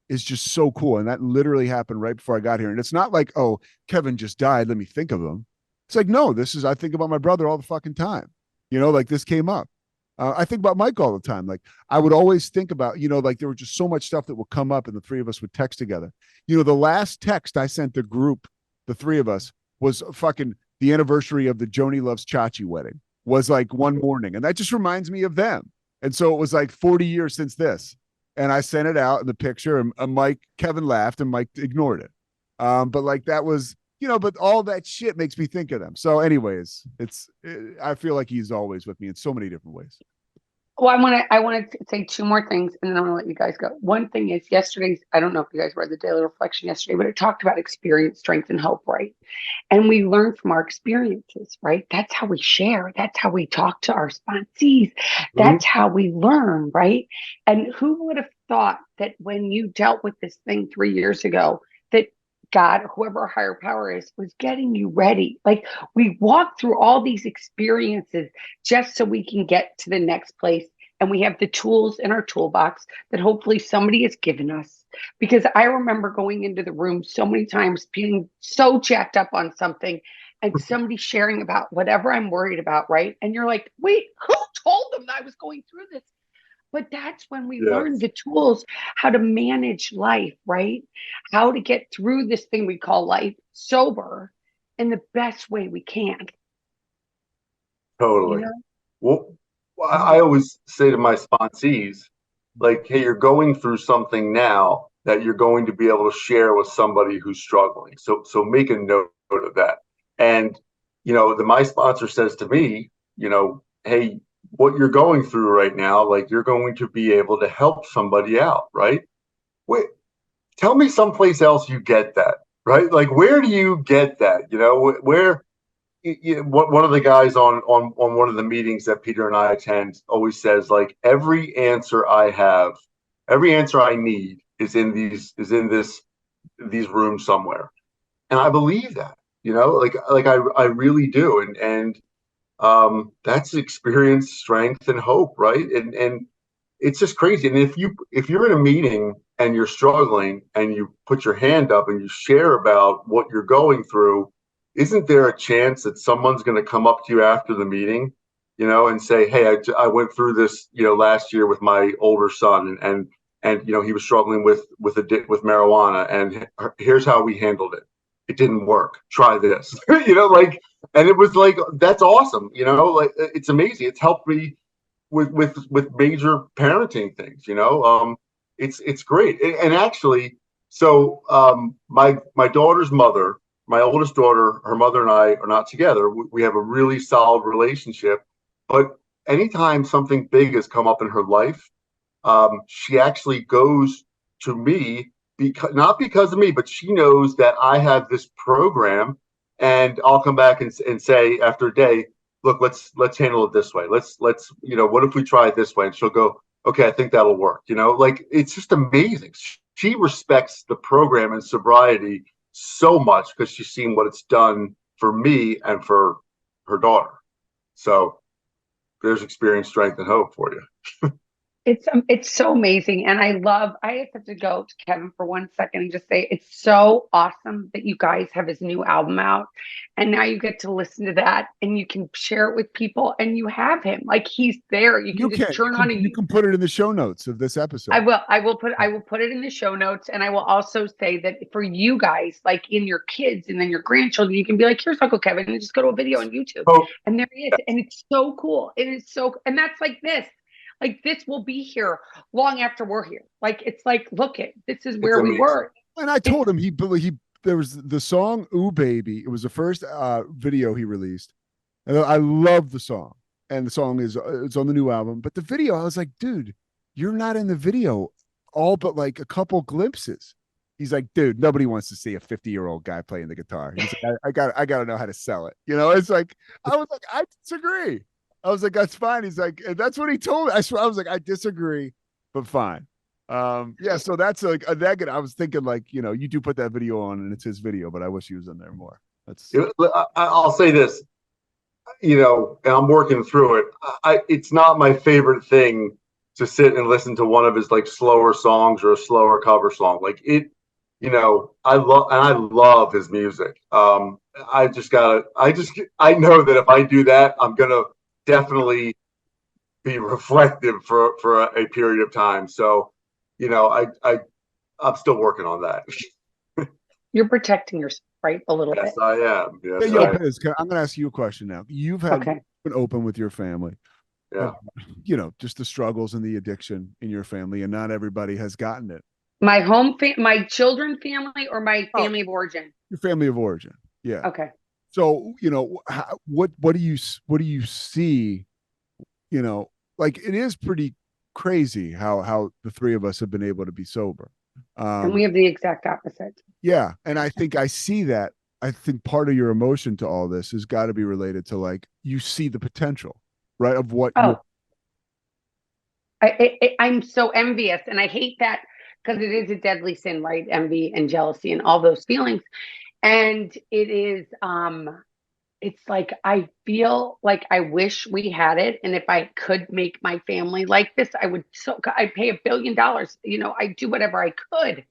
is just so cool. And that literally happened right before I got here. And it's not like, oh, Kevin just died, let me think of him. It's like, no, I think about my brother all the fucking time. You know, like, this came up. I think about Mike all the time. Like I would always think about, like there was just so much stuff that would come up and the three of us would text together. The last text I sent the group, the three of us, was fucking the anniversary of the Joni Loves Chachi wedding, was like one morning. And that just reminds me of them. And so it was like 40 years since this. And I sent it out in the picture and Kevin laughed and Mike ignored it. But like that was, but all that shit makes me think of them. So anyways, I feel like he's always with me in so many different ways. Well, I want to say two more things, and then I'm going to let you guys go. One thing is I don't know if you guys read the Daily Reflection yesterday, but it talked about experience, strength, and hope, right? And we learn from our experiences, right? That's how we share. That's how we talk to our sponsees. That's how we learn, right? And who would have thought that when you dealt with this thing 3 years ago, that God, whoever higher power is, was getting you ready. Like we walk through all these experiences just so we can get to the next place. And we have the tools in our toolbox that hopefully somebody has given us. Because I remember going into the room so many times being so jacked up on something and somebody sharing about whatever I'm worried about, right? And you're like, wait, who told them that I was going through this? But that's when we learn the tools, how to manage life, right? How to get through this thing we call life sober in the best way we can. Totally. Well, I always say to my sponsees, like, hey, you're going through something now that you're going to be able to share with somebody who's struggling. So make a note of that. And, my sponsor says to me, hey, what you're going through right now, like you're going to be able to help somebody out, right? Wait, tell me someplace else you get that, right? Like, where do you get that? Where one of the guys on one of the meetings that Peter and I attend always says, like, every answer I need is in these rooms somewhere. And I believe that, I really do. And that's experience, strength, and hope, right? And it's just crazy. And if you're in a meeting and you're struggling and you put your hand up and you share about what you're going through, isn't there a chance that someone's going to come up to you after the meeting, and say, hey, I went through this, last year with my older son, and he was struggling with marijuana, and here's how we handled it. It didn't work. Try this, and it was like, that's awesome. Like, it's amazing. It's helped me with major parenting things, it's great. And actually, so my daughter's mother, my oldest daughter, her mother and I are not together. We have a really solid relationship, but anytime something big has come up in her life, she actually goes to me, not because of me, but she knows that I have this program, and I'll come back and say after a day, look, let's handle it this way. Let's what if we try it this way? And she'll go, okay, I think that'll work. Like, it's just amazing. She respects the program and sobriety so much because she's seen what it's done for me and for her daughter. So there's experience, strength, and hope for you. It's so amazing. And I have to go to Kevin for 1 second and just say, it's so awesome that you guys have his new album out. And now you get to listen to that and you can share it with people and you have him. Like, he's there. You can put it in the show notes of this episode. I will put it in the show notes. And I will also say that for you guys, like in your kids and then your grandchildren, you can be like, here's Uncle Kevin, and just go to a video on YouTube. And there he is. And it's so cool. It is and that's like this. Like, this will be here long after we're here. Like, it's like, this is where we were. And I told him there was the song "Ooh Baby." It was the first video he released, and I love the song. And the song it's on the new album. But the video, I was like, dude, you're not in the video, all but like a couple glimpses. He's like, dude, nobody wants to see a 50-year-old guy playing the guitar. He's like, I got to know how to sell it. It's like, I was like, I disagree. I was like, that's fine. He's like, and that's what he told me. I was like, I disagree, but fine. So that's like a negative. I was thinking, like, you do put that video on and it's his video, but I wish he was in there more. I'll say this, and I'm working through it. It's not my favorite thing to sit and listen to one of his like slower songs or a slower cover song. Like it, I love his music. I know that if I do that, I'm gonna definitely be reflective for a period of time. So, I'm still working on that. You're protecting yourself, right? A little Yes, bit. I am. Yes, Hey, yo, I am. Biz, I'm going to ask you a question now. You've Okay. been open with your family, Yeah. just the struggles and the addiction in your family, and not everybody has gotten it. My children family, or my family of origin? Your family of origin. Yeah. Okay. So, what do you see, like it is pretty crazy how the three of us have been able to be sober. And we have the exact opposite. Yeah. And I think I see that. I think part of your emotion to all this has got to be related to like you see the potential, right? Of what you. Oh, I'm so envious, and I hate that because it is a deadly sin, right? Envy and jealousy and all those feelings. And it is, it's like I feel like I wish we had it, and if I could make my family like this, I'd pay $1 billion. I'd do whatever I could,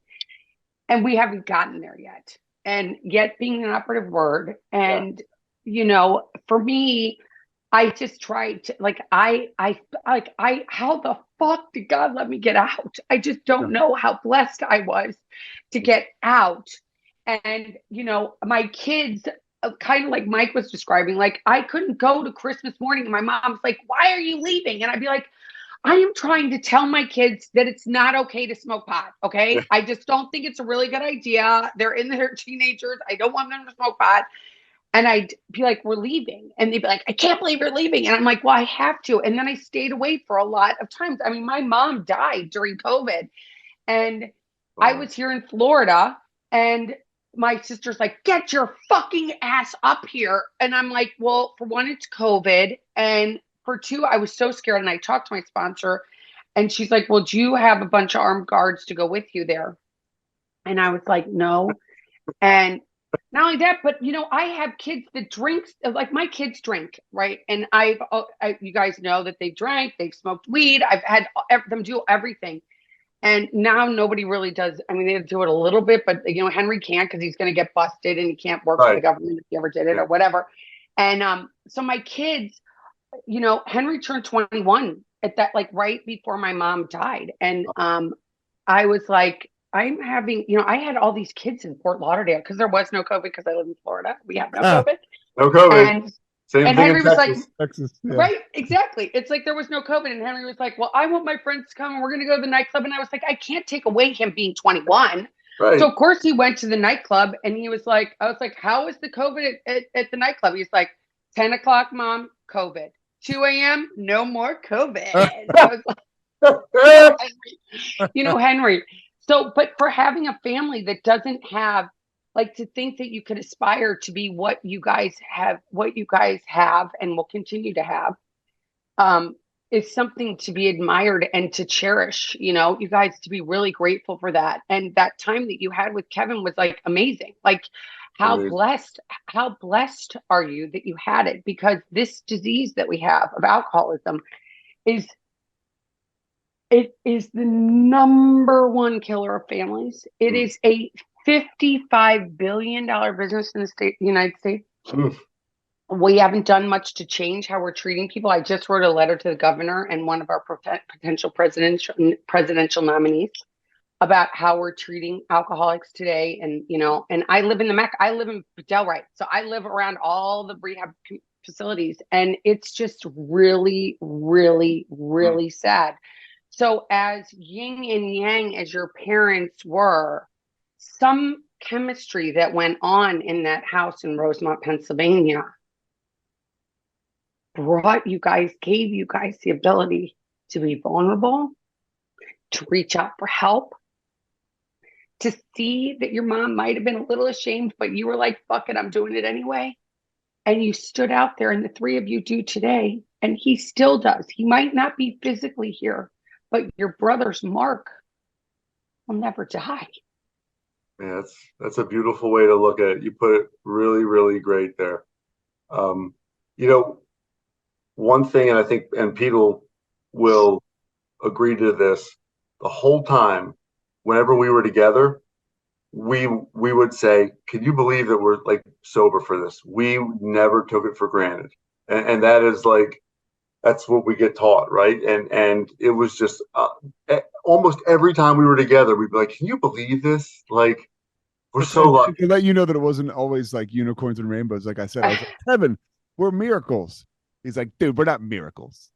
and we haven't gotten there yet. And yet, being an operative word, and for me, I just tried to how the fuck did God let me get out? I just don't know how blessed I was to get out. And, my kids, kind of like Mike was describing, like I couldn't go to Christmas morning and my mom's like, why are you leaving? And I'd be like, I am trying to tell my kids that it's not okay to smoke pot. Okay. I just don't think it's a really good idea. They're in their teenagers. I don't want them to smoke pot. And I'd be like, we're leaving. And they'd be like, I can't believe you're leaving. And I'm like, well, I have to. And then I stayed away for a lot of times. I mean, my mom died during COVID. And I was here in Florida. And my sister's like, get your fucking ass up here. And I'm like, well, for one, it's COVID. And for two, I was so scared. And I talked to my sponsor. And she's like, well, do you have a bunch of armed guards to go with you there? And I was like, no. And not only that, but I have kids that drink, like my kids drink, right? And you guys know that they drank, they've smoked weed. I've had them do everything, and now nobody really does. I mean, they do it a little bit, but Henry can't because he's going to get busted and he can't work for the government if he ever did it or whatever. And so my kids, Henry turned 21 at that, like right before my mom died, and I was like, I'm having, I had all these kids in Fort Lauderdale because there was no COVID because I live in Florida. We have no COVID. No COVID. And, Same and thing Henry in was Texas. like, Texas, yeah. right, exactly. It's like there was no COVID. And Henry was like, well, I want my friends to come and we're going to go to the nightclub. And I was like, I can't take away him being 21. Right. So, of course, he went to the nightclub and I was like, how is the COVID at the nightclub? He's like, 10 o'clock, mom, COVID. 2 a.m., no more COVID. I was like, Henry. So, but for having a family that doesn't have, like, to think that you could aspire to be what you guys have and will continue to have, is something to be admired and to cherish, you guys, to be really grateful for that. And that time that you had with Kevin was like amazing. Like how blessed are you that you had it? Because this disease that we have of alcoholism it is the number one killer of families. It is a $55 billion business in the United States. We haven't done much to change how we're treating people. I just wrote a letter to the governor and one of our potential presidential nominees about how we're treating alcoholics today. And, and I live in the Mecca. I live in Delray. So I live around all the rehab facilities. And it's just really, really, really sad. So as yin and yang as your parents were, some chemistry that went on in that house in Rosemont, Pennsylvania, gave you guys the ability to be vulnerable, to reach out for help, to see that your mom might have been a little ashamed, but you were like, fuck it, I'm doing it anyway. And you stood out there, and the three of you do today, and he still does. He might not be physically here, but your brother's mark will never die. Yeah, that's a beautiful way to look at it. You put it really, really great there. One thing, and I think, and Pete will agree to this, the whole time, whenever we were together, we would say, can you believe that we're like sober for this? We never took it for granted. And that is like, that's what we get taught, right? And it was just almost every time we were together, we'd be like, "Can you believe this? Like, we're so lucky." To let you know that it wasn't always like unicorns and rainbows. Like I said, I was like, Kevin, we're miracles. He's like, dude, we're not miracles.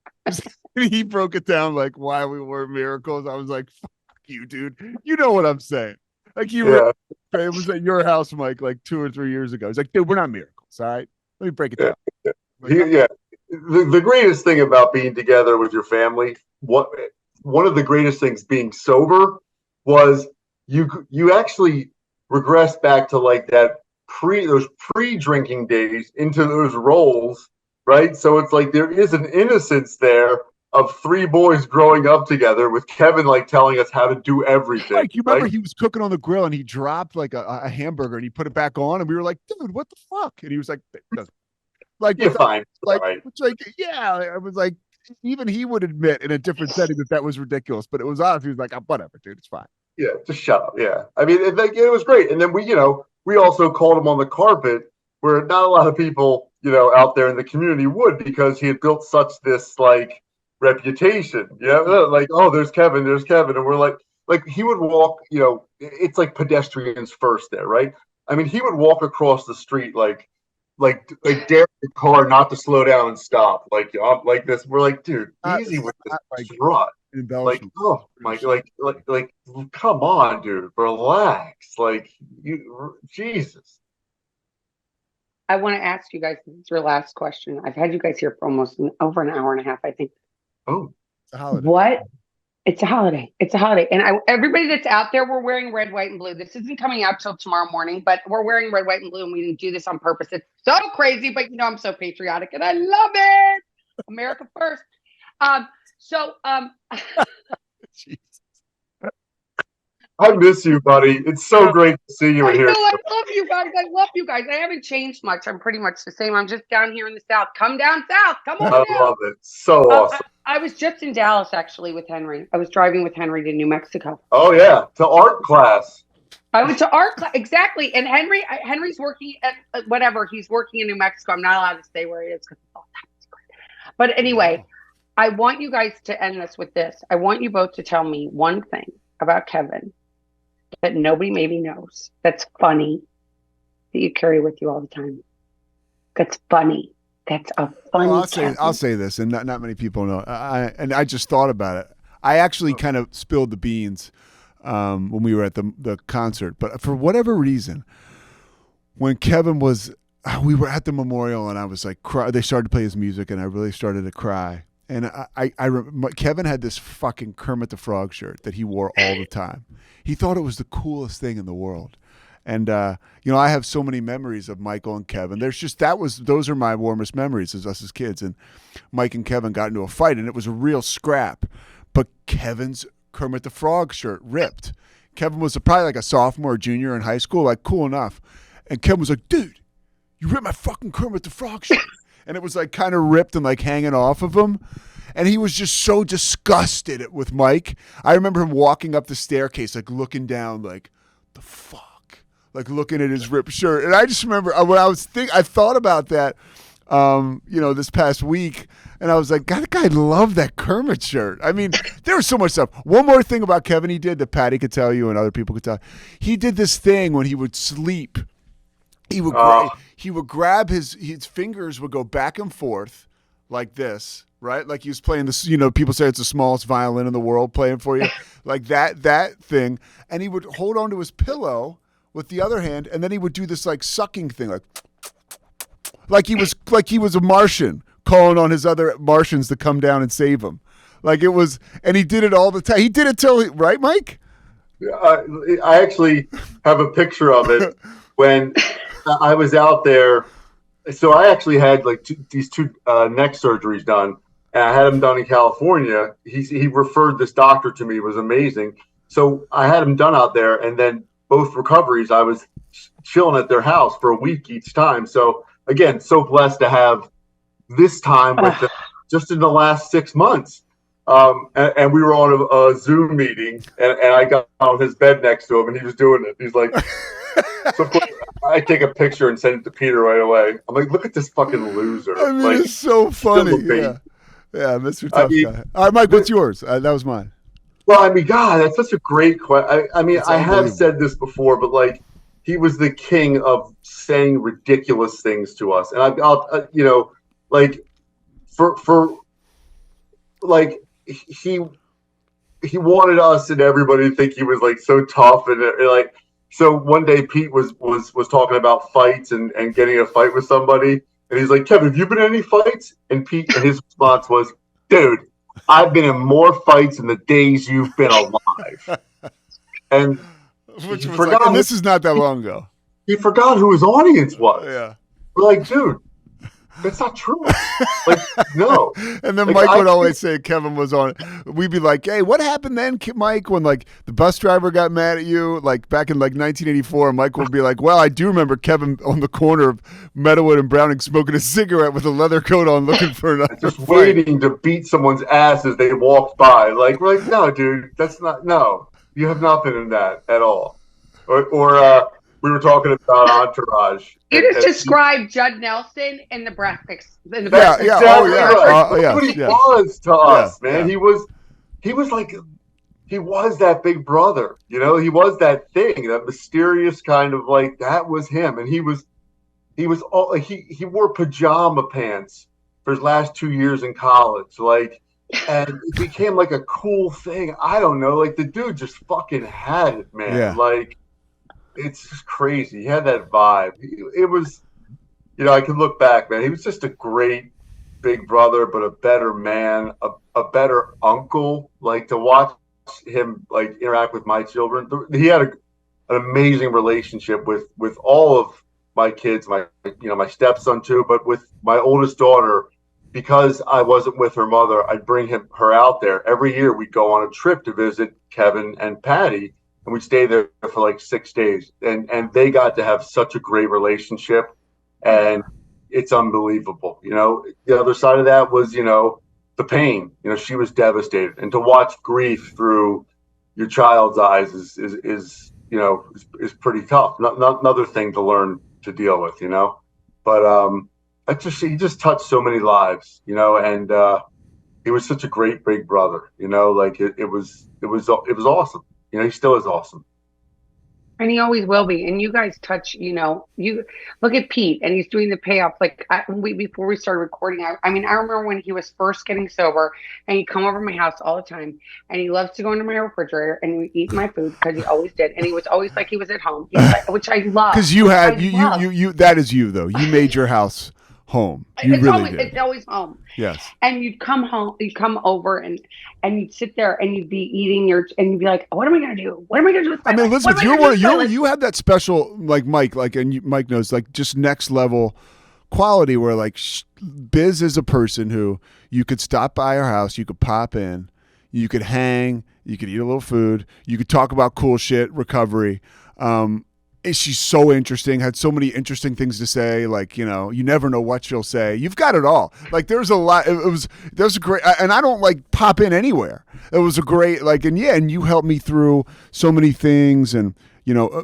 He broke it down like why we were miracles. I was like, fuck you, dude. You know what I'm saying? Like it was at your house, Mike, like 2 or 3 years ago. He's like, dude, we're not miracles. All right, let me break it down. Like, The greatest thing about being together with your family, one of the greatest things being sober was you actually regress back to like those pre-drinking days into those roles, right? So it's like there is an innocence there of 3 boys growing up together with Kevin like telling us how to do everything. Like, you remember right? he was cooking on the grill and he dropped like a hamburger and he put it back on and we were like, dude, what the fuck? And he was like, like, You're fine. like, right. like, yeah, I was like, even he would admit in a different setting that was ridiculous, but it was us. He was like, oh, whatever, dude, it's fine. Yeah, just shut up. Yeah. I mean, it was great. And then we also called him on the carpet where not a lot of people, out there in the community would, because he had built such this like reputation. Like, oh, there's Kevin. And we're like he would walk, it's like pedestrians first there, right? I mean, he would walk across the street like dare the car not to slow down and stop. Like this. We're like, dude, easy with this strut. Like, oh my, like, come on, dude, relax. Like, Jesus. I want to ask you guys, this is your last question. I've had you guys here for almost over an hour and a half, I think. Oh, it's a holiday. What? It's a holiday. It's a holiday. And everybody that's out there, we're wearing red, white, and blue. This isn't coming out till tomorrow morning, but we're wearing red, white, and blue, and we didn't do this on purpose. It's so crazy, but I'm so patriotic and I love it. America first. I miss you, buddy. It's so great to see you in here. I love you guys. I love you guys. I haven't changed much. I'm pretty much the same. I'm just down here in the South. Come down South. Come on down. I love it. So awesome. I was just in Dallas, actually, with Henry. I was driving with Henry to New Mexico. Oh, yeah. To art class. I went to art class. Exactly. And Henry's working at whatever. He's working in New Mexico. I'm not allowed to say where he is because it's all top secret. But anyway, I want you guys to end this with this. I want you both to tell me one thing about Kevin that nobody maybe knows, that's funny, that you carry with you all the time. That's funny. That's a funny. I'll say this, and not many people know. I just thought about it. I actually kind of spilled the beans when we were at the concert, but for whatever reason, when Kevin we were at the memorial, and I was like, they started to play his music, and I really started to cry. And Kevin had this fucking Kermit the Frog shirt that he wore all the time. He thought it was the coolest thing in the world. And, I have so many memories of Michael and Kevin. Those are my warmest memories as us as kids. And Mike and Kevin got into a fight, and it was a real scrap. But Kevin's Kermit the Frog shirt ripped. Kevin was probably like a sophomore or junior in high school, like cool enough. And Kevin was like, dude, you ripped my fucking Kermit the Frog shirt. And it was like kind of ripped and like hanging off of him. And he was just so disgusted with Mike. I remember him walking up the staircase, like looking down, like, the fuck? Like looking at his ripped shirt. And I just remember when I thought about that, this past week. And I was like, God, that guy loved that Kermit shirt. I mean, there was so much stuff. One more thing about Kevin he did that Patty could tell you and other people could tell. He did this thing when he would sleep. He would grab his fingers would go back and forth like this, right? Like he was playing this, people say it's the smallest violin in the world playing for you, like that thing. And he would hold on to his pillow with the other hand, and then he would do this like sucking thing, like he was a Martian calling on his other Martians to come down and save him. Like it was, and he did it all the time. He did it right, Mike? I actually have a picture of it when I was out there. So I actually had like these two neck surgeries done, and I had them done in California. He referred this doctor to me. It was amazing. So I had them done out there, and then both recoveries, I was chilling at their house for a week each time. So again, so blessed to have this time with them just in the last 6 months. And we were on a Zoom meeting, and I got on his bed next to him, and he was doing it. He's like, so of course, I take a picture and send it to Peter right away. I'm like, look at this fucking loser. I mean, it's so funny. Yeah, Mr. I Tough mean, Guy. All right, Mike, what's yours? That was mine. well, I mean, God, that's such a great question. I mean, It's I have unbelievable. said this before, but like, he was the king of saying ridiculous things to us, and I'll like for like he wanted us and everybody to think he was like so tough and like. So one day Pete was talking about fights and getting a fight with somebody, and he's like, Kevin, have you been in any fights? And his response was, dude, I've been in more fights in the days you've been alive. And Which he was like, and forgot this is not that long ago. he forgot who his audience was. Yeah. We're like, dude, that's not true. Like, no. And then Like, Mike would always say Kevin was on. We'd be like, hey, what happened then, Mike, when like the bus driver got mad at you, like back in like 1984? And Mike would be like, well, I do remember Kevin on the corner of Meadowood and Browning smoking a cigarette with a leather coat on, looking for another just fight. waiting to beat someone's ass as they walked by. Like, we're like, no, dude, that's not. No, you have not been in that at all. Or we were talking about Entourage. You just described Judd Nelson in the breakfast. In the Yeah, breakfast yeah, Club. oh, yeah. Right. Yes, That's what he yes. was to us, man. yeah. He was like, he was that big brother. You know, he was that thing, that mysterious kind of like, that was him. And he was all he wore pajama pants for his last 2 years in college, like, and it became like a cool thing. I don't know, like the dude just fucking had it, man. Yeah. Like, it's just crazy. He had that vibe. It was, I can look back, man. He was just a great big brother, but a better man, a better uncle. Like, to watch him like interact with my children, he had an amazing relationship with all of my kids, my stepson too, but with my oldest daughter, because I wasn't with her mother, I'd bring her out there every year. We'd go on a trip to visit Kevin and Patty, and we'd stay there for like 6 days, and they got to have such a great relationship, and it's unbelievable. The other side of that was the pain. She was devastated, and to watch grief through your child's eyes is pretty tough. Not another thing to learn to deal with, but he just touched so many lives, and he was such a great big brother, like it was awesome. He still is awesome. And he always will be. And you guys touch, you look at Pete and he's doing the payoff. Like before we started recording, I remember when he was first getting sober and he'd come over to my house all the time and he loves to go into my refrigerator and he would eat my food because he always did. And he was always like he was at home, which I love. Because you had, you that is you though. You made your house home. You really did. It's always home. Yes. And you'd come home, you'd come over and you'd sit there and you'd be eating and you'd be like, what am I going to do? What am I going to do with my life? Elizabeth, you had that special, like Mike, Mike knows, like just next level quality where like Biz is a person who you could stop by her house, you could pop in, you could hang, you could eat a little food, you could talk about cool shit, recovery. She's so interesting, had so many interesting things to say. Like, you never know what she'll say. You've got it all. Like, there's a lot. There's a great, and I don't like pop in anywhere. It was a great, like, and you helped me through so many things and,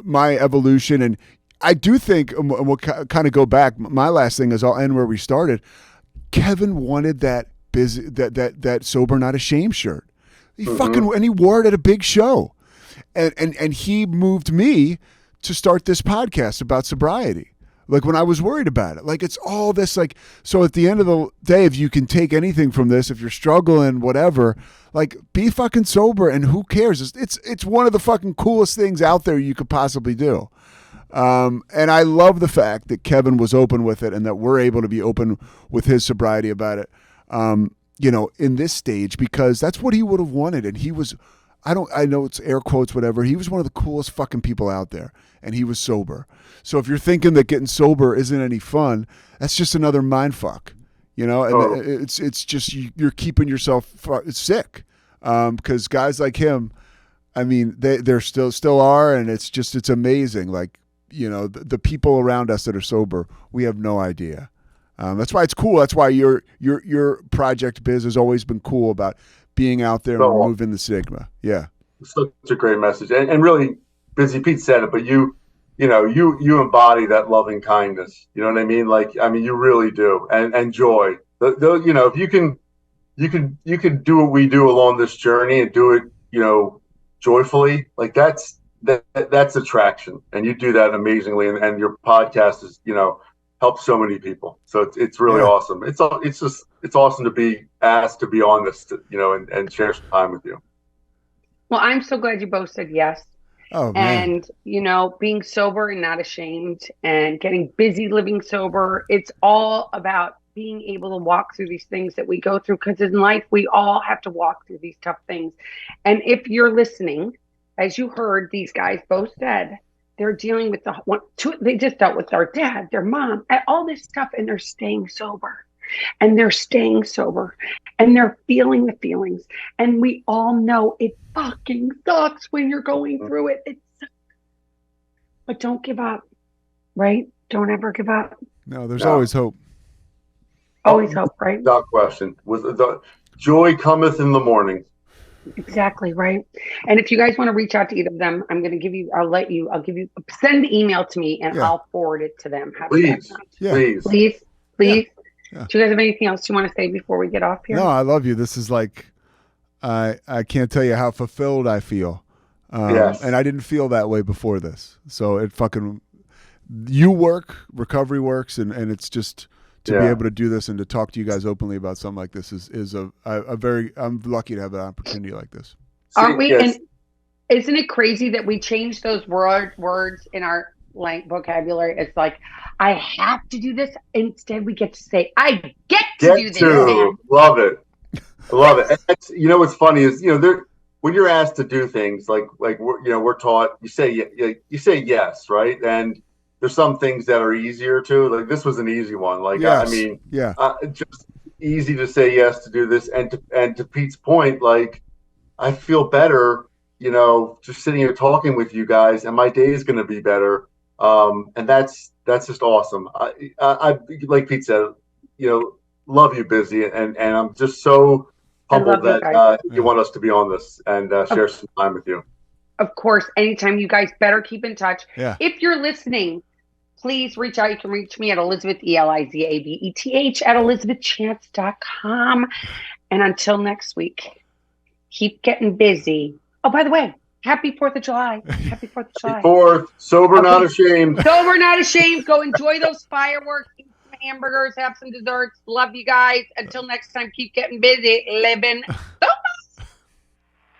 my evolution. And I do think, and we'll kind of go back. My last thing is I'll end where we started. Kevin wanted that that sober, not ashamed shirt. He and he wore it at a big show. And he moved me to start this podcast about sobriety. Like when I was worried about it, like it's all this, like, so at the end of the day, if you can take anything from this, if you're struggling, whatever, like be fucking sober and who cares? It's one of the fucking coolest things out there you could possibly do. And I love the fact that Kevin was open with it and that we're able to be open with his sobriety about it, in this stage, because that's what he would have wanted. And he was, I know it's air quotes, whatever. He was one of the coolest fucking people out there, and he was sober. So if you're thinking that getting sober isn't any fun, that's just another mind fuck, And it's just you're keeping yourself sick, because guys like him, I mean, they're still are, and it's amazing. Like the people around us that are sober, we have no idea. That's why it's cool. That's why your project Biz has always been cool about being out there and removing the stigma. Yeah. Such a great message. And really, Busy Pete said it, but you embody that loving kindness. You know what I mean? Like, I mean, you really do. And joy. If you you could do what we do along this journey and do it, joyfully. Like that's attraction, and you do that amazingly. And your podcast is, helps so many people. So it's really awesome. It's awesome to be asked to be on this, and share some time with you. Well, I'm so glad you both said yes. Oh, man. And, being sober and not ashamed and getting busy living sober, it's all about being able to walk through these things that we go through, because in life, we all have to walk through these tough things. And if you're listening, as you heard, these guys both said, they're dealing with they just dealt with their dad, their mom, and all this stuff, and they're staying sober. And they're staying sober, and they're feeling the feelings. And we all know it fucking sucks when you're going through it. It sucks. But don't give up, right? Don't ever give up. No, there's always hope. Always hope, right? Without question. With the joy cometh in the morning. Exactly, right? And if you guys want to reach out to either of them, I'll give you, send the email to me, and I'll forward it to them. Please. Please. Yeah. Do you guys have anything else you want to say before we get off here? No, I love you. This is like, I can't tell you how fulfilled I feel. Yes. And I didn't feel that way before this. So you work, recovery works, and it's just to be able to do this and to talk to you guys openly about something like this is I'm lucky to have an opportunity like this. Aren't we? Yes. And isn't it crazy that we changed those words in our vocabulary? It's like, I have to do this. Instead, we get to say, I get to do this. Love it. And that's, what's funny is, when you're asked to do things like we're taught, you say yes, right? And there's some things that are easier too. Like this was an easy one. Like, yes. Just easy to say yes to do this. And to Pete's point, like, I feel better, just sitting here talking with you guys, and my day is going to be better. And that's just awesome. I like Pete said, love you, Busy, and I'm just so humbled that you want us to be on this and share some time with you. Of course, anytime. You guys better keep in touch. Yeah. If you're listening, please reach out. You can reach me at Elizabeth, ELIZABETH, at ElizabethChance.com. And until next week, keep getting busy. Oh, by the way, happy 4th of July. Happy 4th of July. 4th, sober, not ashamed. Sober, not ashamed. Go enjoy those fireworks, eat some hamburgers, have some desserts. Love you guys. Until next time, keep getting busy, living.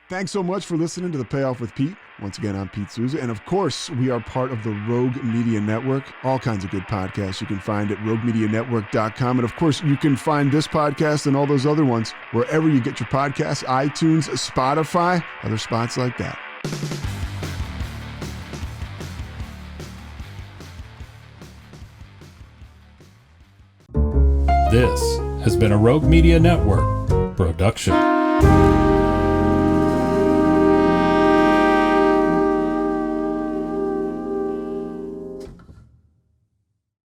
Thanks so much for listening to The Payoff with Pete. Once again, I'm Pete Sousa. And of course, we are part of the Rogue Media Network. All kinds of good podcasts you can find at roguemedianetwork.com. And of course, you can find this podcast and all those other ones wherever you get your podcasts, iTunes, Spotify, other spots like that. This has been a Rogue Media Network production.